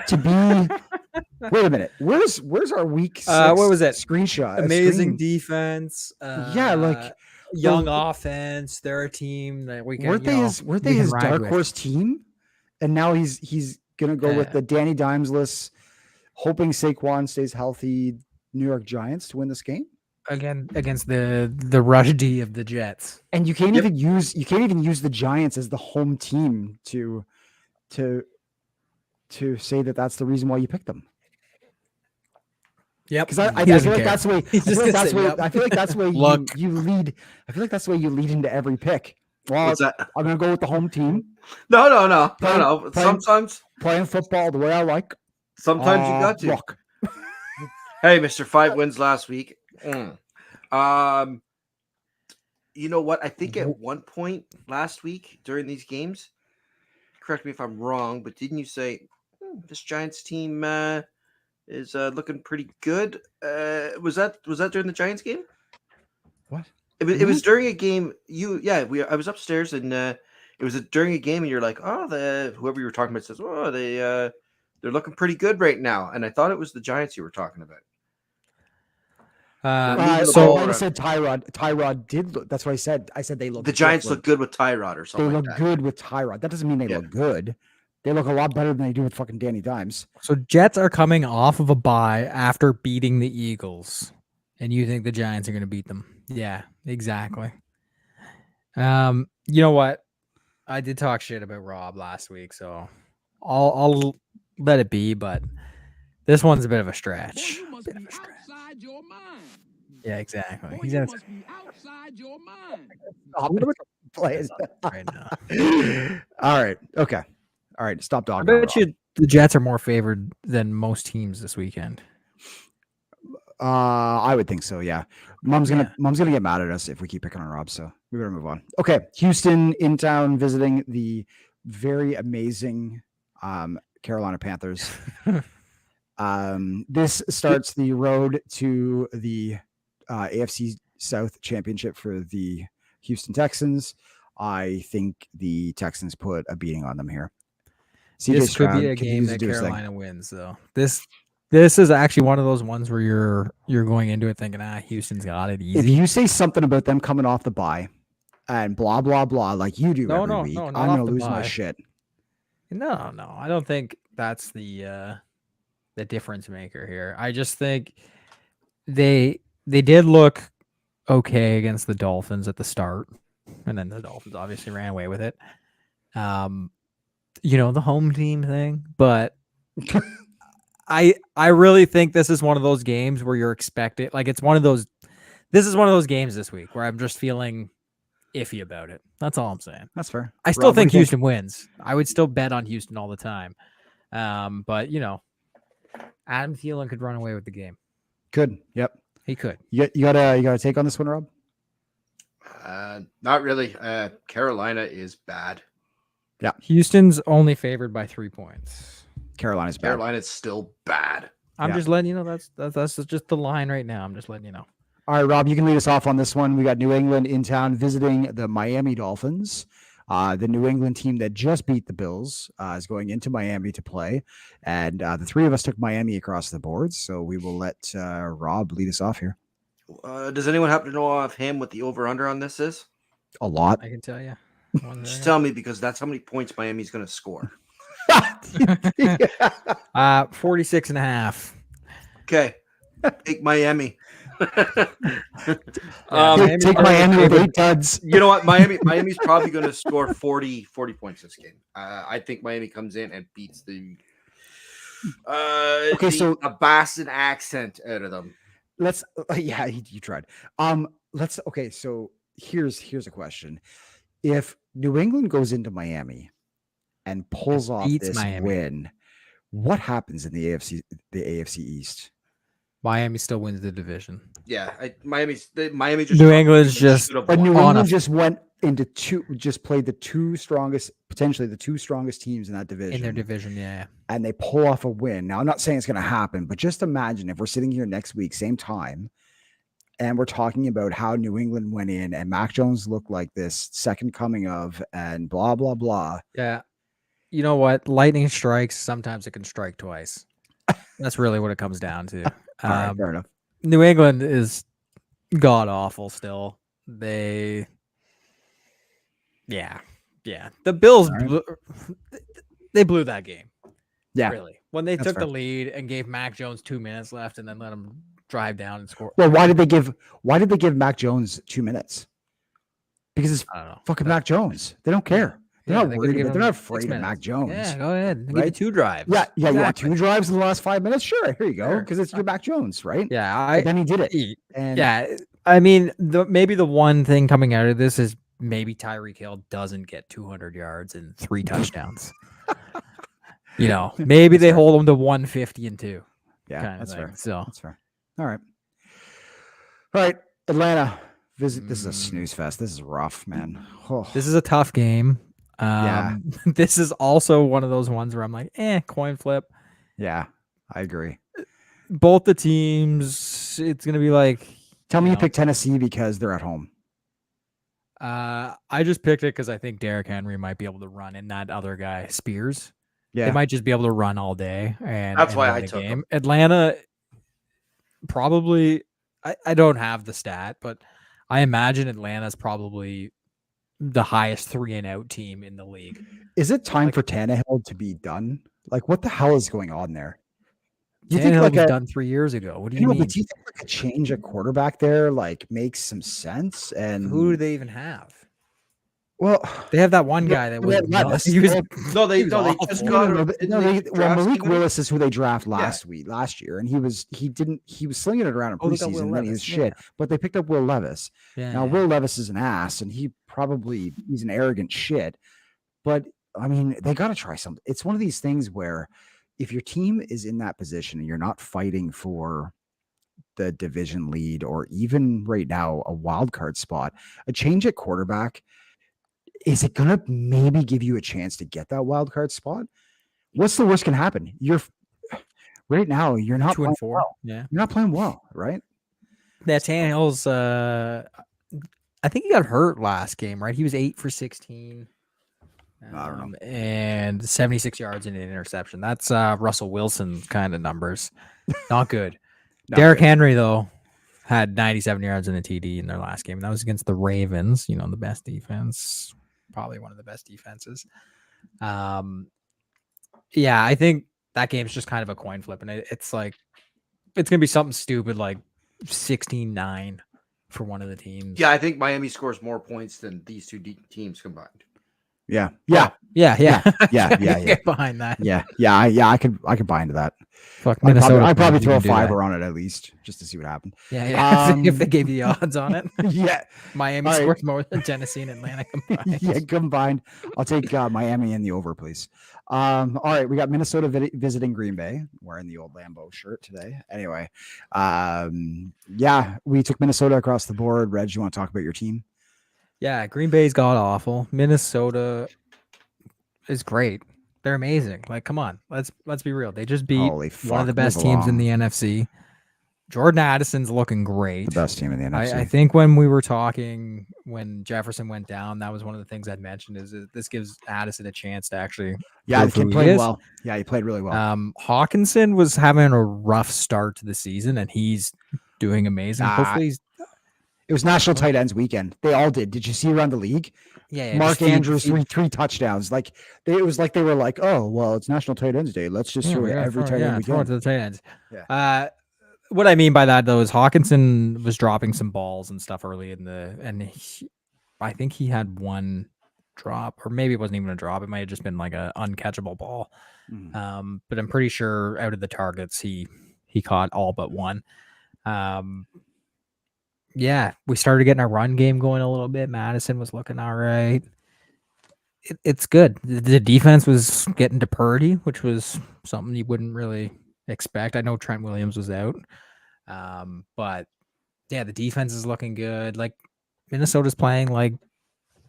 to be Wait a minute. Where's our week 6 What was it? screenshot? Amazing screen? defense. Yeah, like young the- offense. They're a team that we can. weren't they his ride dark with. horse team? And now he's gonna go with Yeah. the Danny Dimesless, hoping Saquon stays healthy. New York Giants to win this game. Again against the rush D of the Jets. And you can't Yep. even use the Giants as the home team to say that that's the reason why you picked them. Yep. Because I He feel doesn't like care. that's the way. He's just gonna say, yep. I feel like that's the way Look. you lead. I feel like that's the way you lead into every pick. Well, What's that? I'm gonna go with the home team No. Playing- Sometimes playing football the way I like. you got to. Look, Hey, Mr. 5 wins last week. You know what? I think at one point last week during these games, correct me if I'm wrong, but didn't you say this Giants team is looking pretty good? Was that during the Giants game? What? It was during a game. I was upstairs and it was during a game, and you're like, oh, whoever you were talking about says, oh, they're looking pretty good right now, and I thought it was the Giants you were talking about. so ball I around. said Tyrod. Tyrod did look. That's what I said. I said they look. The Giants different. look good with Tyrod or They something look like that. good with Tyrod. That doesn't mean they Yeah. look good. They look a lot better than they do with fucking Danny Dimes. So Jets are coming off of a bye after beating the Eagles, and you think the Giants are going to beat them? Yeah, exactly. You know what? I did talk shit about Rob last week, so I'll let it be. But this one's a bit of a stretch. Boy, you must be outside your mind. Yeah, exactly. Boy, He's you gonna must be outside your mind. Stop it. Play it. right now. All right. Okay. All right. Stop I dogging. on bet you the Jets are more favored than most teams this weekend. I would think so. Yeah. Mom's gonna get mad at us if we keep picking on Rob. So we better move on. Okay. Houston in town visiting the very amazing Carolina Panthers. This starts the road to the AFC South Championship for the Houston Texans. I think the Texans put a beating on them here. CJ This could Stroud be a game continues to that do his thing. Carolina wins, though. This is actually one of those ones where you're going into it thinking, Houston's got it If easy. you say something about them coming off the bye and blah blah blah like you do No, every no, week, no, not I'm off gonna the lose my bye. shit. No, I don't think that's the difference maker here. I just think they did look okay against the Dolphins at the start, and then the Dolphins obviously ran away with it. The home team thing, but I really think this is one of those games where you're expected, like it's one of those. This is one of those games this week where I'm just feeling iffy about it. That's all I'm saying. That's fair. I still Rob, what do think you Houston wins. I would still bet on Houston all the time. But Adam Thielen could run away with the game. Could. Yep. He could. You got a take on this one, Rob? Not really. Carolina is bad. Houston's only favored by 3 points. Carolina's bad. Carolina's still bad. I'm Yeah. just letting you know that's just the line right now. I'm just letting you know. All right, Rob, you can lead us off on this one. We got New England in town visiting the Miami Dolphins. The New England team that just beat the Bills is going into Miami to play. And the three of us took Miami across the board. So we will let Rob lead us off here. Does anyone happen to know offhand what the over-under on this is? A lot. I can tell you. Just tell me, because that's how many points Miami's going to score. 46 and a half. Okay. Take Miami. Take Miami with 8 duds. You know what? Miami's probably going to score 40 points this game. I think Miami comes in and beats the a Boston accent out of them. Let's you tried. So here's a question. If New England goes into Miami and pulls off beats this Miami. win, what happens in the AFC East? Miami still wins the division. Yeah, Miami just New England's just But New on England a- just went into played potentially the two strongest teams in that division. in their division. Yeah. And they pull off a win. Now, I'm not saying it's going to happen, but just imagine if we're sitting here next week, same time, and we're talking about how New England went in and Mac Jones looked like this second coming of and blah, blah, blah. Yeah. You know what? Lightning strikes. Sometimes it can strike twice. That's really what it comes down to. All right, fair enough. New England is god awful still. Yeah. The Bills, All right. they blew that game. Yeah. Really. When they That's took fair. the lead and gave Mac Jones 2 minutes left and then let him drive down and score. Well, why did they give Mac Jones 2 minutes? Because it's I don't know. fucking Mac Jones. They don't care. They're not they worried. could've They're given not him 6 afraid of Mac minutes. Jones. Yeah, go ahead. Give you Right? 2 drives. Yeah. You want Exactly. 2 drives in the last 5 minutes? Sure. Here you go. Sure. Because it's your Mac Jones, right? Yeah, But then he did it. And yeah. I mean, maybe the one thing coming out of this is maybe Tyreek Hill doesn't get 200 yards and 3 touchdowns. Maybe That's they fair. hold him to 150 and 2. yeah, kind of that's thing. fair. So That's fair. All right. All right. Atlanta. Visit. This is a snooze fest. This is rough, man. Oh, this is a tough game. Yeah. This is also one of those ones where I'm like, coin flip. yeah, I agree. Both the teams, it's gonna be like. Tell me you know, pick Tennessee because they're at home. I just picked it because I think Derrick Henry might be able to run, and that other guy Spears. They Yeah. might just be able to run all day, and That's why win I the took game. 'em. Atlanta probably. I don't have the stat, but I imagine Atlanta's probably the highest 3-and-out team in the league. Is it time Like- for Tannehill to be done? Like, what the hell is going on there? You Tannehill think like was a done 3 years ago. What do you you know, mean? but do you think like a change at quarterback there like makes some sense? And Who do they even have? well, They have that one Yeah, guy that they was. had Levis. He was. No, they He was awful. just No, got no, him. but- Didn't no, they well, draft Malik somebody? Willis is who they draft last year, and he was slinging it around in Oh, they got Will preseason, and then he was Levis, shit. But they picked up Will Levis. Yeah. Now Will Levis is an ass, and he's an arrogant shit. But I mean, they got to try something. It's one of these things where if your team is in that position and you're not fighting for the division lead or even right now a wild card spot, a change at quarterback, is it gonna maybe give you a chance to get that wild card spot? What's the worst can happen? Right now you're not 2 playing and 4. well. Yeah. You're not playing well, right? That Tannehill's. I think he got hurt last game, right? He was 8 for 16. I don't know. And 76 yards and an interception. That's Russell Wilson kind of numbers. Not good. Not Derrick good. Henry, though, had 97 yards and a TD in their last game. That was against the Ravens, the best defense, probably one of the best defenses. Yeah, I think that game's just kind of a coin flip, and it's like it's gonna be something stupid like 16-9 for one of the teams. Yeah, I think Miami scores more points than these two teams combined. Yeah. yeah. Yeah. I Yeah. get behind that. Yeah. I could buy into that. Fuck I'd Minnesota. probably fans, throw you a can do that. fiver on it at least just to see what happened. Yeah. See if they gave you the odds on it. Yeah. Miami All right. scores more than Tennessee and Atlanta combined. Yeah, combined. I'll take Miami in the over, please. All right, we got Minnesota visiting Green Bay. Wearing the old Lambeau shirt today. Anyway, yeah, we took Minnesota across the board. Reg, you want to talk about your team? Yeah, Green Bay's god awful. Minnesota is great. They're amazing. Like, come on, let's be real. They just beat Holy one of the fuck, best move teams in along. the NFC. Jordan Addison's looking great. The best team in the NFC. I think when we were talking when Jefferson went down, that was one of the things I'd mentioned is that this gives Addison a chance to actually. yeah, prove the who kid he played is. well. Yeah, he played really well. Hawkinson was having a rough start to the season, and he's doing amazing. Hopefully, he's, It was National Tight Ends Weekend. They all did. Did you see around the league? yeah. Mark just feed- Andrews feed- three touchdowns. Like it was like they were like, oh well, it's National Tight Ends Day. Let's just throw we it gotta every throw- tight end we throw it can. to the tight ends. Yeah. What I mean by that though is Hawkinson was dropping some balls and stuff early I think he had one drop, or maybe it wasn't even a drop. It might have just been like a uncatchable ball. Mhm. But I'm pretty sure out of the targets he caught all but one. Yeah, we started getting our run game going a little bit. Madison was looking all right. It's good. The defense was getting to Purdy, which was something you wouldn't really expect. I know Trent Williams was out. But yeah, the defense is looking good. Like Minnesota's playing like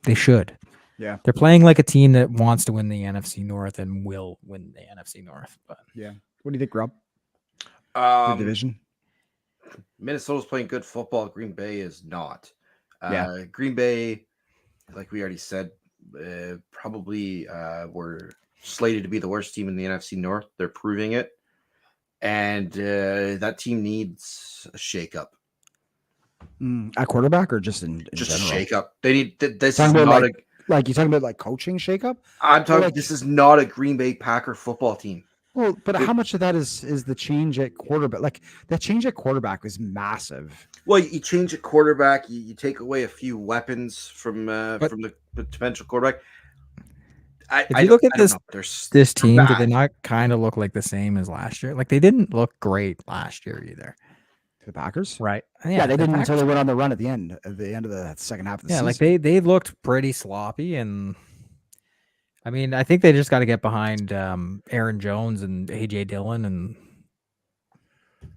they should. Yeah. They're playing like a team that wants to win the NFC North and will win the NFC North. But What do you think, Rob? The division? Minnesota's playing good football. Green Bay is not. Yeah. Green Bay, like we already said, probably were slated to be the worst team in the NFC North. They're proving it. and that team needs a shakeup. At quarterback or just in Just general? a shakeup. They need this is Talking about not like, like you talking about like coaching shakeup? I'm talking. like- This is not a Green Bay Packer football team. Well, but It- how much of that is the change at quarterback? Like that change at quarterback was massive. Well, you change a quarterback, you take away a few weapons from the potential quarterback. If you look at I don't this- know. There's This team, did they bad. not kind of look like the same as last year? Like they didn't look great last year either. The Packers? Right. Yeah, they the didn't until Packers- they went on the run at the end of the second half of the Yeah, season. like they looked pretty sloppy, and I mean, I think they just got to get behind Aaron Jones and AJ Dillon, and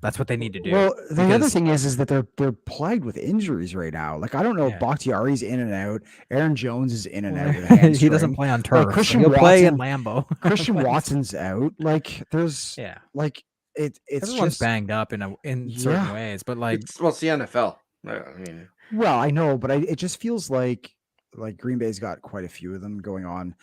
that's what they need to do. Well, the other because- thing is that they're plagued with injuries right now. Like I don't know Yeah. if Bakhtiari's in and out. Aaron Jones is in and out. With a he hamstring. doesn't play on turf. Christian He'll play in Watson- Lambeau. Christian Watson's out. Like there's Yeah, like it's everyone's just banged up in certain Yeah. ways, but like It's the NFL. I mean, well, I know, but it just feels like Green Bay's got quite a few of them going on.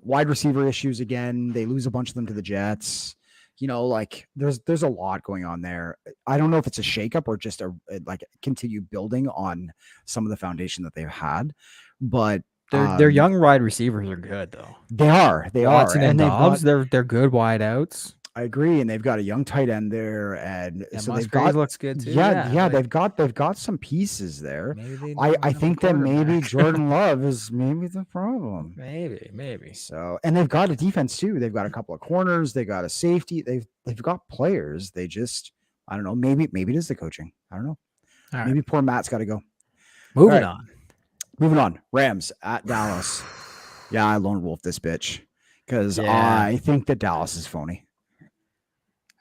Wide receiver issues again. They lose a bunch of them to the Jets. You know, like there's a lot going on there. I don't know if it's a shakeup or just a like continue building on some of the foundation that they've had, but their young wide receivers are good though. They are. Watson and they've Dobbs, got- they're good wide outs. I agree, and they've got a young tight end there, and Yeah, so they've Musgrave got looks good too. yeah, like, they've got some pieces there. maybe they I don't have a think that maybe quarterback. Jordan Love is maybe the problem. maybe. So, and they've got a defense too. They've got a couple of corners. They got a safety. They've got players. They just, I don't know. Maybe it is the coaching. I don't know. All right. Maybe poor Matt's got to go. Moving right. on. Moving on. Rams at Dallas. Yeah, I lone wolf this bitch because Yeah. I think that Dallas is phony.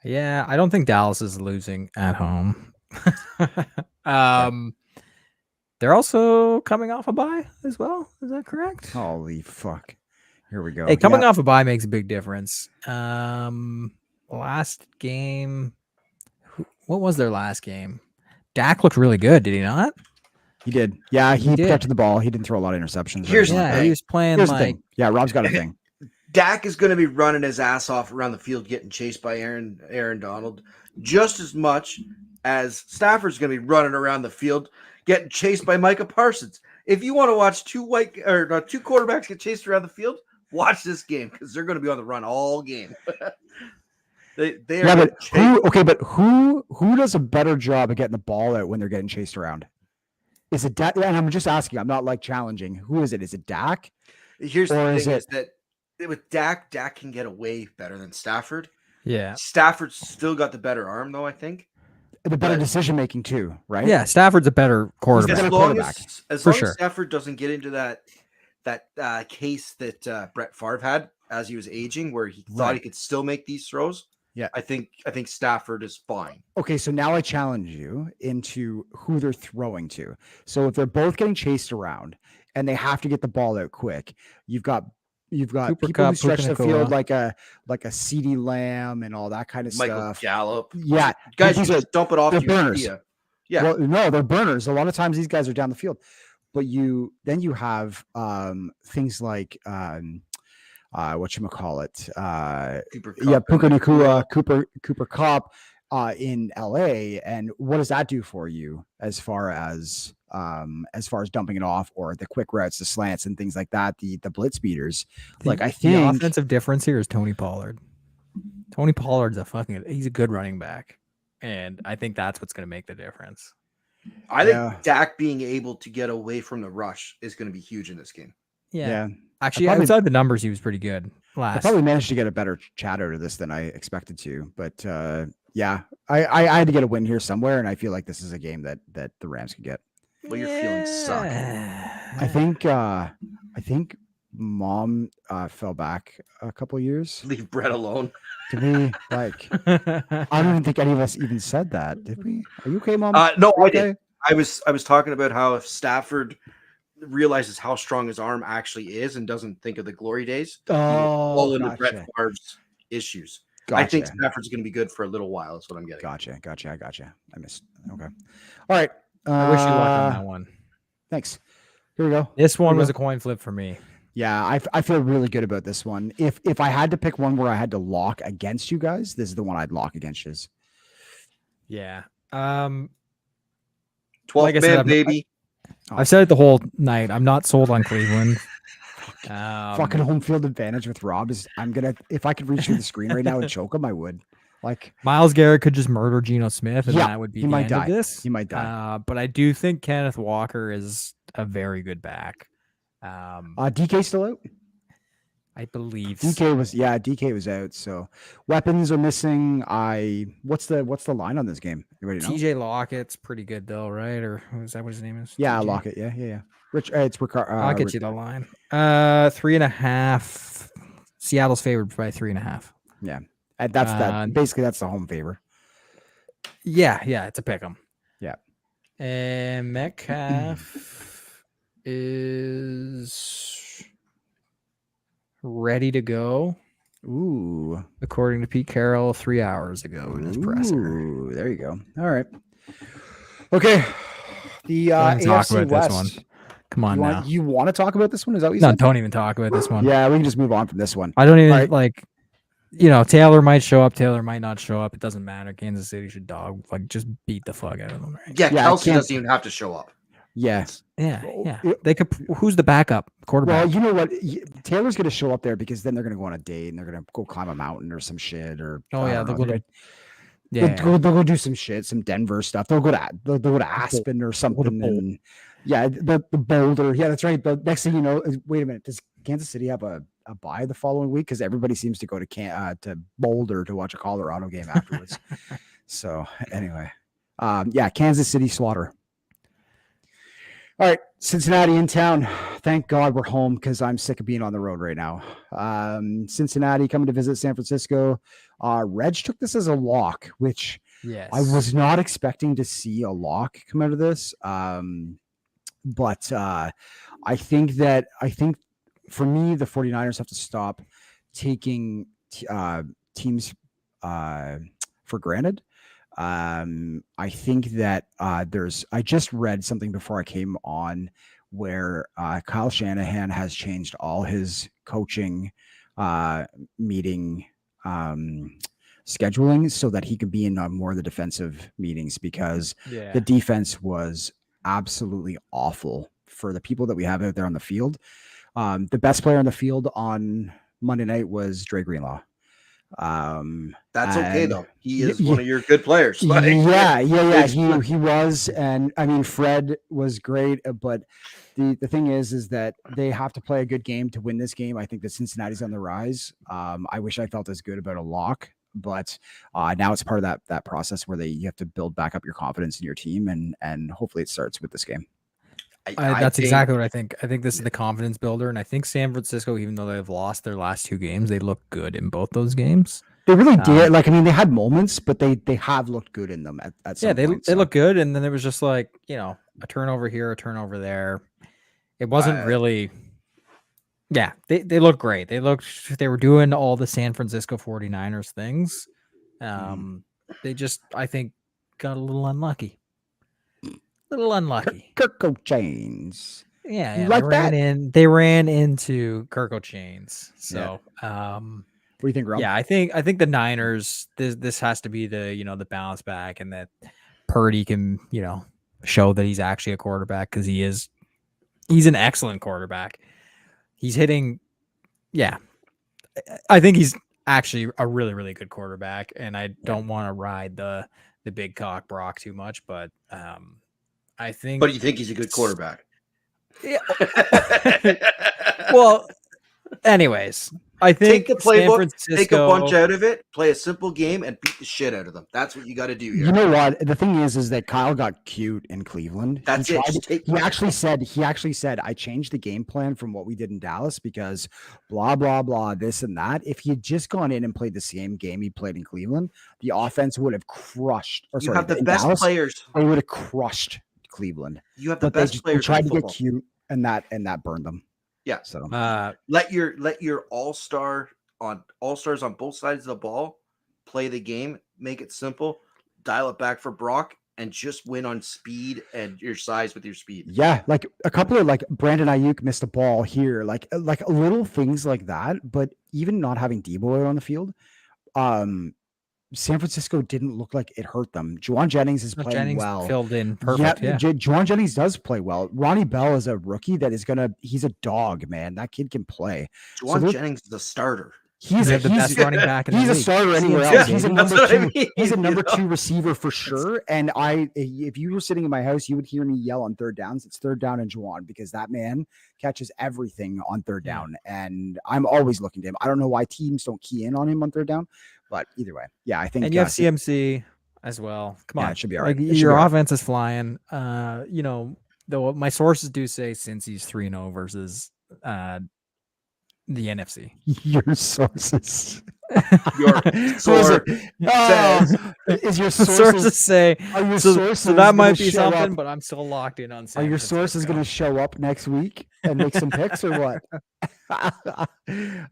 Yeah, I don't think Dallas is losing at home. They're also coming off a bye as well. Is that correct? Holy fuck! Here we go. Hey, coming Yeah. off a bye makes a big difference. Last game, what was their last game? Dak looked really good, did he not? He did. Yeah, he He did. protected the ball. He didn't throw a lot of interceptions. or Here's anything the like Yeah, that. he was playing Here's the like thing. Yeah, Rob's got a thing. Dak is going to be running his ass off around the field, getting chased by Aaron Donald, just as much as Stafford's going to be running around the field, getting chased by Micah Parsons. If you want to watch two quarterbacks get chased around the field, watch this game because they're going to be on the run all game. they are Yeah, gonna but chase- who does a better job of getting the ball out when they're getting chased around? Is it Dak? And I'm just asking. I'm not like challenging. Who is it? Is it Dak? Here's the or thing: is is that with Dak can get away better than Stafford. yeah. Stafford's still got the better arm, though. I think. The better But- decision making too, right? Yeah, Stafford's a better quarterback. better As long quarterback, as for long sure. as Stafford doesn't get into that case that Brett Favre had as he was aging, where he thought he Right. could still make these throws. Yeah. I think Stafford is fine. Okay, so now I challenge you into who they're throwing to. So if they're both getting chased around and they have to get the ball out quick, you've got Cooper people who Kupp, stretch the Puka field Nacua. like a CeeDee Lamb and all that kind of Michael stuff. Gallup, Yeah, guys, you these are just dump it off they're to your burners. Kia. Yeah, Well, no, they're burners. A lot of times these guys are down the field, but you have things like whatchamacallit, Cooper yeah, Kupp Puka and Nacua, Cooper Cup in LA, and what does that do for you as far as dumping it off or the quick routes, the slants, and things like that, the blitz beaters? Like I The think offensive difference here is Tony Pollard. Tony Pollard's he's a good running back, and I think that's what's going to make the difference. I think Yeah. Dak being able to get away from the rush is going to be huge in this game. yeah, Actually, probably- outside the numbers, he was pretty good I last. probably managed to get a better chat out of this than I expected to, but yeah, I had to get a win here somewhere, and I feel like this is a game that the Rams could get. Well, your feelings suck. I think Mom fell back a couple years. Leave Brett alone. Did we like? I don't even think any of us even said that. Did we? Are you okay, Mom? No, I okay? did. I was talking about how if Stafford realizes how strong his arm actually is and doesn't think of the glory days, he will fall into Brett gotcha. Favre's issues. Gotcha. I think Stafford's going to be good for a little while. That's what I'm getting. Gotcha. I missed. Okay. All right. I wish you luck on that one. Thanks. Here we go. This one we was go. a coin flip for me. Yeah, I feel really good about this one. If I had to pick one where I had to lock against you guys, this is the one I'd lock against you. Yeah. 12th Like I said, man, baby. I've said it the whole night. I'm not sold on Cleveland. Fucking home field advantage with Rob is if I could reach through the screen right now and choke him, I would. Like Miles Garrett could just murder Geno Smith, and Yeah, that would be he the might end die. of this. He might die. But I do think Kenneth Walker is a very good back. DK still out? I believe DK was out. So weapons are missing. What's the line on this game? Anybody know? TJ Lockett's pretty good though, right? Or is that what his name is? Yeah, TJ? Lockett. Yeah. Rich, it's Ricard. I'll get you the line. 3.5. Seattle's favored by 3.5. Yeah, and that's that. Basically, that's the home favor. Yeah, it's a pick 'em. Yeah, and Metcalf is ready to go. Ooh, according to Pete Carroll 3 hours ago in his presser. Ooh, there you go. All right. Okay. The talk AFC about West. this one. Come on now. You want to talk about this one? Is that what you No, said? don't even talk about this one. Yeah, we can just move on from this one. I don't even All right. like. Taylor might show up. Taylor might not show up. It doesn't matter. Kansas City should just beat the fuck out of them. Right? Yeah, Kelsey doesn't even have to show up. Yes. Yeah. They could. Who's the backup quarterback? Well, you know what? Taylor's going to show up there because then they're going to go on a date and they're going to go climb a mountain or some shit. Or they'll go they'll go do some shit, some Denver stuff. They'll go to Aspen or something. And the Boulder. Yeah, that's right. The next thing you know, wait a minute. Does Kansas City have a bye the following week? Because everybody seems to go to Boulder to watch a Colorado game afterwards. So anyway, Kansas City slaughter. All right, Cincinnati in town. Thank God we're home because I'm sick of being on the road right now. Cincinnati coming to visit San Francisco. Reg took this as a lock, which I was not expecting to see a lock come out of this. But I think for me, the 49ers have to stop taking teams for granted. I think that I just read something before I came on where Kyle Shanahan has changed all his coaching meeting scheduling so that he could be in more of the defensive meetings because the defense was absolutely awful for the people that we have out there on the field. The best player on the field on Monday night was Dre Greenlaw. That's okay though. He is one of your good players. He was, and I mean Fred was great, but the thing is that they have to play a good game to win this game. I think that Cincinnati's on the rise. I wish I felt as good about a lock, but now it's part of that process where you have to build back up your confidence in your team, and hopefully it starts with this game. That's exactly what I think. I think this is the confidence builder, and I think San Francisco, even though they've lost their last 2 games, they look good in both those games. They really did. They had moments, but they have looked good in them at some point. They look good, and then it was just like a turnover here, a turnover there. It wasn't really. Yeah, they look great. They were doing all the San Francisco 49ers things. They just, I think, got a little unlucky. Kirko Chains. Yeah, like they ran into Kirko Chains. So, what do you think, Rob? Yeah, I think the Niners. This has to be the bounce back, and that Purdy can show that he's actually a quarterback because he's an excellent quarterback. He's hitting. Yeah, I think he's actually a really, really good quarterback, and I don't want to ride the big cock Brock too much, but I think. But you think he's a good quarterback? Yeah. Well, anyways, I think take the playbook, Francisco, take a bunch out of it, play a simple game, and beat the shit out of them. That's what you got to do here. You know what? The thing is that Kyle got cute in Cleveland. That's it. He actually said, I changed the game plan from what we did in Dallas because blah, blah, blah, this and that. If he had just gone in and played the same game he played in Cleveland, the offense would have crushed. You have the best players. They would have crushed Cleveland. You have the best players. They tried to get cute, and that burned them. Yeah. So let your all-stars on both sides of the ball play the game, make it simple, dial it back for Brock, and just win on speed and your size with your speed. Yeah, like a couple of like Brandon Ayuk missed a ball here, like little things like that. But even not having Debo out on the field, um, San Francisco didn't look like it hurt them. Juwan Jennings is playing Jennings well. filled in perfect. Yeah. Juwan Jennings does play well. Ronnie Bell is a rookie that is he's a dog, man. That kid can play. Juwan Jennings is a starter. He's the best running back in the He's a league. starter anywhere CMC, else. He's a baby. number That's what I two. mean, He's a number you know? 2 receiver for sure. And if you were sitting in my house, you would hear me yell on third downs. It's third down and Juwan, because that man catches everything on third down. And I'm always looking to him. I don't know why teams don't key in on him on third down, but either way, yeah, I think. And you have CMC as well. Come on, it should be all right. Like, your offense is flying. You know, though my sources do say since he's 3-0 versus the NFC. Your sources. Your source says. Is your sources say are your so, sources so that might gonna be show something, up? but I'm still locked in on Are San your sources Francisco. going to show up next week and make some picks or what? All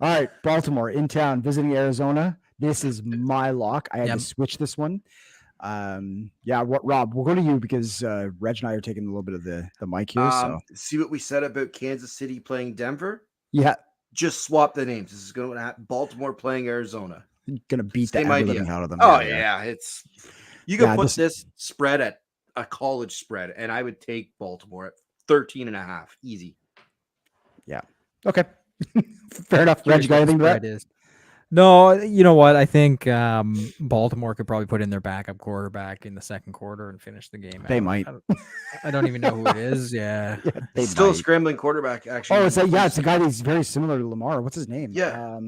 right, Baltimore in town visiting Arizona. This is my lock. I had to switch this one. Rob, we'll go to you because Reg and I are taking a little bit of the mic here. So See what we said about Kansas City playing Denver? yeah, Just swap the names. This is going to happen. Baltimore playing Arizona. going to beat the Same ever idea. living out of them. Oh yeah, it's you can Yeah, put this spread at a college spread, and I would take Baltimore at 13.5. Easy. Yeah. Okay. Fair enough. Reg, you got anything to that? No, you know what? I think Baltimore could probably put in their backup quarterback in the second quarter and finish the game. They might. I don't even know who it is. Yeah. They Still a might. scrambling quarterback, actually. Oh, it's a guy that's very similar to Lamar. What's his name? Yeah.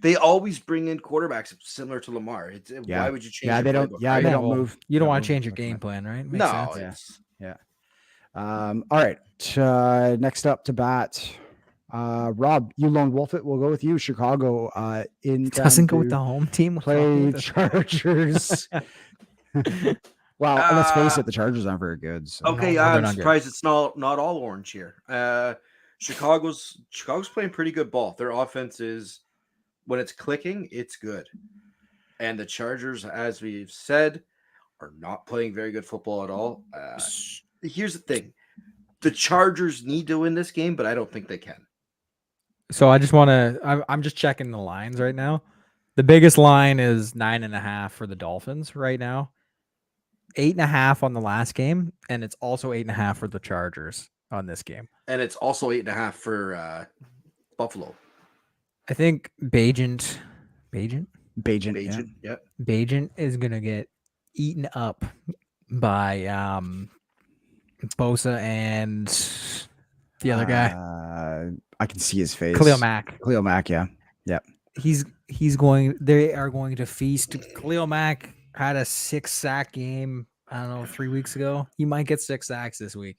They always bring in quarterbacks similar to Lamar. Why would you change? Yeah, they don't. playbook, Yeah, right? they don't move. You don't want to move change your much, game man. plan, right? Makes No. sense. Yeah. All right. Next up to bat. Rob, you lone wolf it. We'll go with you. Chicago in town Doesn't go to with the home team. play Chargers. Well, let's face it, the Chargers aren't very good. So. Okay, No, they're I'm not good. surprised it's not all orange here. Chicago's playing pretty good ball. Their offense is, when it's clicking, it's good. And the Chargers, as we've said, are not playing very good football at all. Here's the thing. The Chargers need to win this game, but I don't think they can. So I just want to. I'm just checking the lines right now. The biggest line is 9.5 for the Dolphins right now. 8.5 on the last game, and it's also 8.5 for the Chargers on this game. And it's also 8.5 for Buffalo. I think Bajent Yeah. is gonna get eaten up by Bosa and the other guy, I can see his face. Khalil Mack. Khalil Mack, yeah. They are going to feast. Khalil Mack had a 6-sack game, I don't know, 3 weeks ago. He might get 6 sacks this week.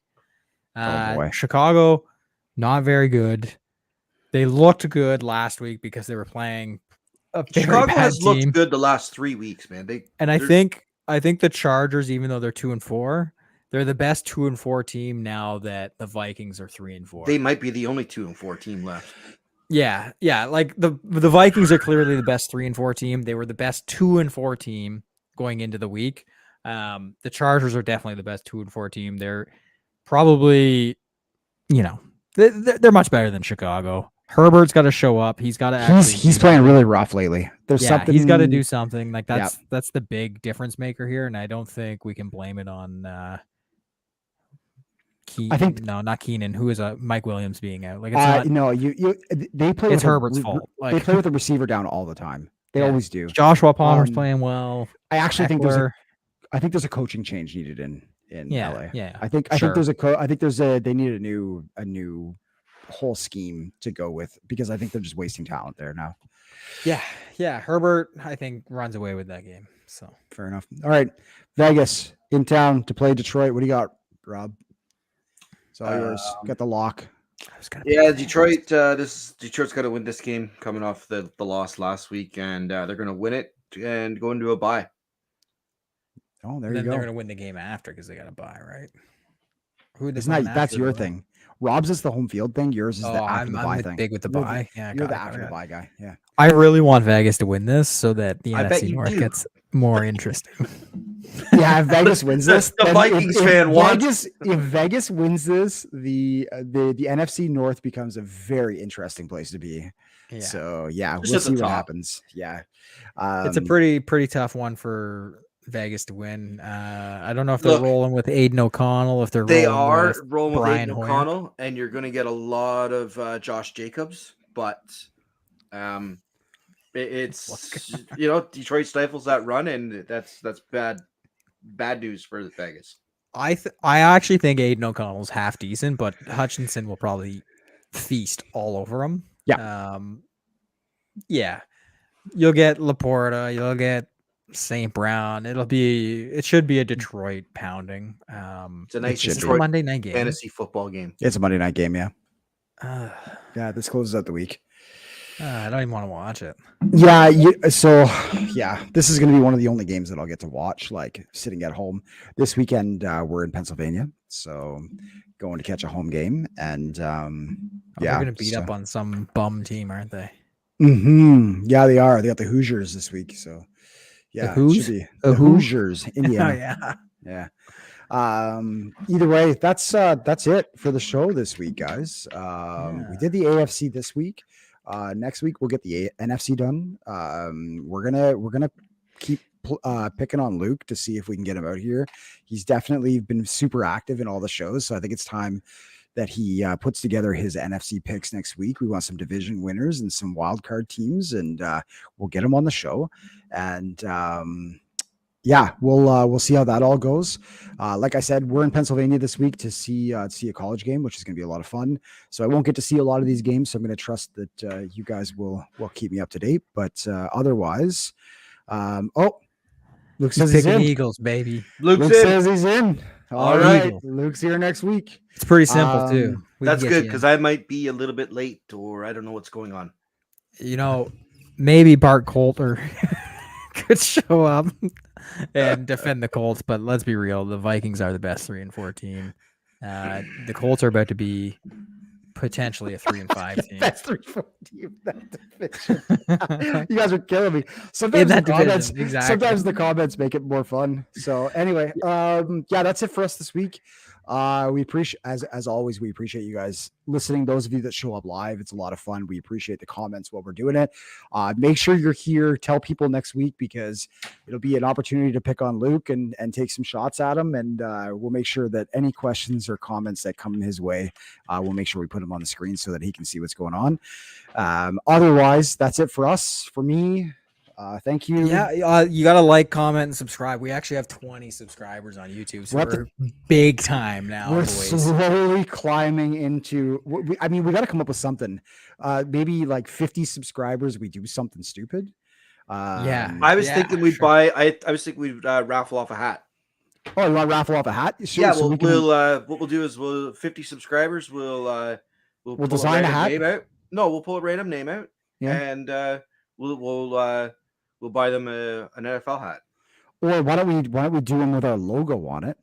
boy. Chicago, not very good. They looked good last week because they were playing a very Chicago bad has team. looked good the last 3 weeks, man. I think the Chargers, even though they're 2-4, they're the best 2-4 team now that the Vikings are 3-4. they might be the only 2-4 team left. Yeah. Like the Vikings are clearly the best 3-4 team. They were the best 2-4 team going into the week. The Chargers are definitely the best 2-4 team. They're probably, they're much better than Chicago. Herbert's got to show up. He's got to. He's playing really rough lately. There's something he's got to do something. Like that's the big difference maker here, and I don't think we can blame it on. Not Keenan. Who is Mike Williams being out? Like it's not, they play. It's with Herbert's a, fault. They Like play with a receiver down all the time. They always do. Joshua Palmer's Um, playing well. I actually think Eckler. I think there's a coaching change needed in LA. Yeah. I think they need a new whole scheme to go with, because I think they're just wasting talent there now. Yeah. Herbert, I think, runs away with that game. So Fair enough. All right, Vegas in town to play Detroit. What do you got, Rob? It's all yours. Got the lock. Yeah, Detroit. Detroit's got to win this game, coming off the loss last week, and they're going to win it and go into a bye. Oh, there then you they're go. going to win the game after because they got a bye, right? Who Isn't that that's your thing? Rob's is the home field thing. Yours is the after the bye thing. Big with the You're the- bye. Yeah, You're got the it, got after the it. bye guy. Yeah. I really want Vegas to win this so that the I bet NFC you North do. gets more interesting. Yeah, if Vegas wins this, The then Vikings fan wants- If Vegas wins this, the NFC North becomes a very interesting place to be. Yeah. So yeah, Just we'll at the see what top. happens. Yeah, It's a pretty tough one for Vegas to win. I don't know if they're Look, rolling with Aiden O'Connell, if They rolling are with rolling with Brian Aiden Hoyer. O'Connell, and you're going to get a lot of Josh Jacobs, but it's Detroit stifles that run, and that's bad news for Vegas. I actually think Aiden O'Connell's half decent, but Hutchinson will probably feast all over him. Yeah. Yeah. You'll get Laporta, you'll get St. Brown. It should be a Detroit pounding. It's a nice should be. Detroit Monday night game. fantasy football game. it's a Monday night game. Yeah, Uh, yeah. This closes out the week. I don't even want to watch it. Yeah, this is going to be one of the only games that I'll get to watch, like sitting at home. This weekend, we're in Pennsylvania, so going to catch a home game, and They're going to beat up on some bum team, aren't they? Yeah, they are. They got the Hoosiers this week, so yeah, it Who's? should be The the who? Hoosiers, Oh Indiana. yeah. Yeah. Either way, that's it for the show this week, guys. We did the AFC this week. Next week we'll get the NFC done. We're gonna keep picking on Luke to see if we can get him out here. He's definitely been super active in all the shows, so I think it's time that he puts together his NFC picks next week. We want some division winners and some wild card teams, and we'll get him on the show. And yeah, we'll see how that all goes. Like I said, we're in Pennsylvania this week to see a college game, which is going to be a lot of fun. So I won't get to see a lot of these games. So I'm going to trust that you guys will keep me up to date. But otherwise, Luke says he's Picking in. Eagles, baby. Luke Luke's in. says he's in. All All right, right. Luke's here next week. It's pretty simple too. We can That's get good you because in. I might be a little bit late, or I don't know what's going on. Maybe Bart Coulter could show up and defend the Colts, but let's be real, the Vikings are the best 3-4 team. The Colts are about to be potentially a 3-5 team. That's 3-4 team. That division. You guys are killing me. Sometimes In that the comments, division, exactly. sometimes the comments make it more fun. So anyway, yeah, that's it for us this week. We appreciate, as always, we appreciate you guys listening. Those of you that show up live, it's a lot of fun. We appreciate the comments while we're doing it. Make sure you're here. Tell people next week, because it'll be an opportunity to pick on Luke and take some shots at him. And we'll make sure that any questions or comments that come his way, we'll make sure we put them on the screen so that he can see what's going on. Otherwise, that's it for us. For me, thank you. Yeah, you got to like, comment, and subscribe. We actually have 20 subscribers on YouTube, so What we're big time now, We're boys. slowly climbing into. We got to come up with something. Maybe like 50 subscribers. We do something stupid. Yeah. I was Yeah, thinking we'd sure. buy. I was thinking we'd raffle off a hat. Oh, you want to raffle off a hat? Sure, Yeah, so we can- what we'll do is 50 subscribers. We'll pull design a random hat? name out. No, we'll pull a random name out, Yeah. and we'll buy them an NFL hat. Or why don't we do them with our logo on it,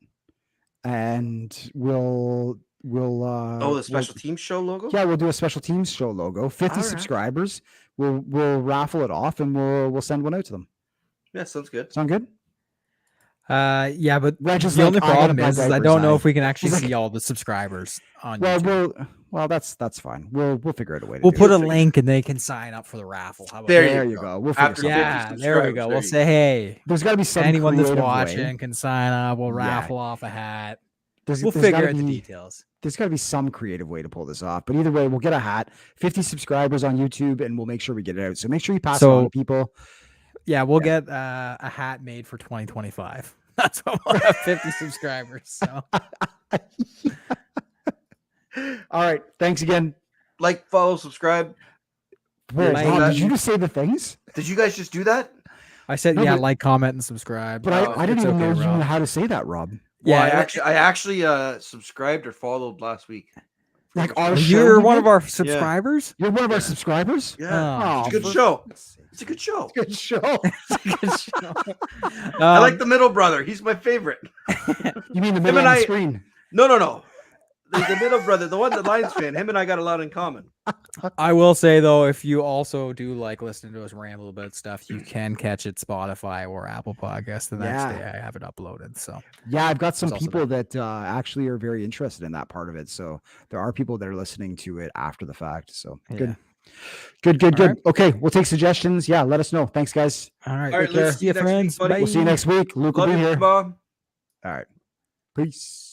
and we'll The special team show logo. Yeah, we'll do a special teams show logo. 50 All right. subscribers. We'll raffle it off, and we'll send one out to them. Yeah, sounds good. Sound good? Yeah, but Reg is the like, only "I gotta problem buy is I diapers don't know now." if we can actually He's like- see all the subscribers on Well, YouTube. that's fine. We'll figure out a way. We'll to put do a it. link and they can sign up for the raffle. How about There that? There you you go. go. We'll figure After something. 50 Yeah, there we subscribers, go. there We'll you say, hey, There's got to be some anyone that's creative watching way. can sign up. We'll Yeah. raffle off a hat. There's We'll there's figure gotta out the be- details. There's got to be some creative way to pull this off. But either way, we'll get a hat. 50 subscribers on YouTube, and we'll make sure we get it out. So make sure you pass it on to people. Yeah, we'll get a hat made for 2025. That's what we'll have 50 subscribers. So All right. Thanks again. Like, follow, subscribe. Wait, Like- Rob, did you just say the things? Did you guys just do that? I said, No, yeah, but- like, comment, and subscribe. But I didn't It's even know okay, you Rob. knew how to say that, Rob. Well, Yeah, I actually subscribed or followed last week. Like our show. you're you one did? of our subscribers. You're one of our subscribers. Yeah, Oh, it's a good for show. fuck's sake. It's a good show. Good show. I like the middle brother. He's my favorite. You mean the middle and of the I- screen? No. the middle brother, the one that Lions fan. Him and I got a lot in common. I will say though, if you also do like listening to us ramble about stuff, you can catch it Spotify or Apple Podcasts the next day. I have it uploaded. So Yeah, I've got some There's also people that actually are very interested in that part of it. So there are people that are listening to it after the fact. So good. Good. All right. Okay, we'll take suggestions. Yeah, let us know. Thanks, guys. All right. All right, Take care. let's see you next week, friends. buddy. We'll see you next week. Luke will Love be you, here. Bob. All right. Peace.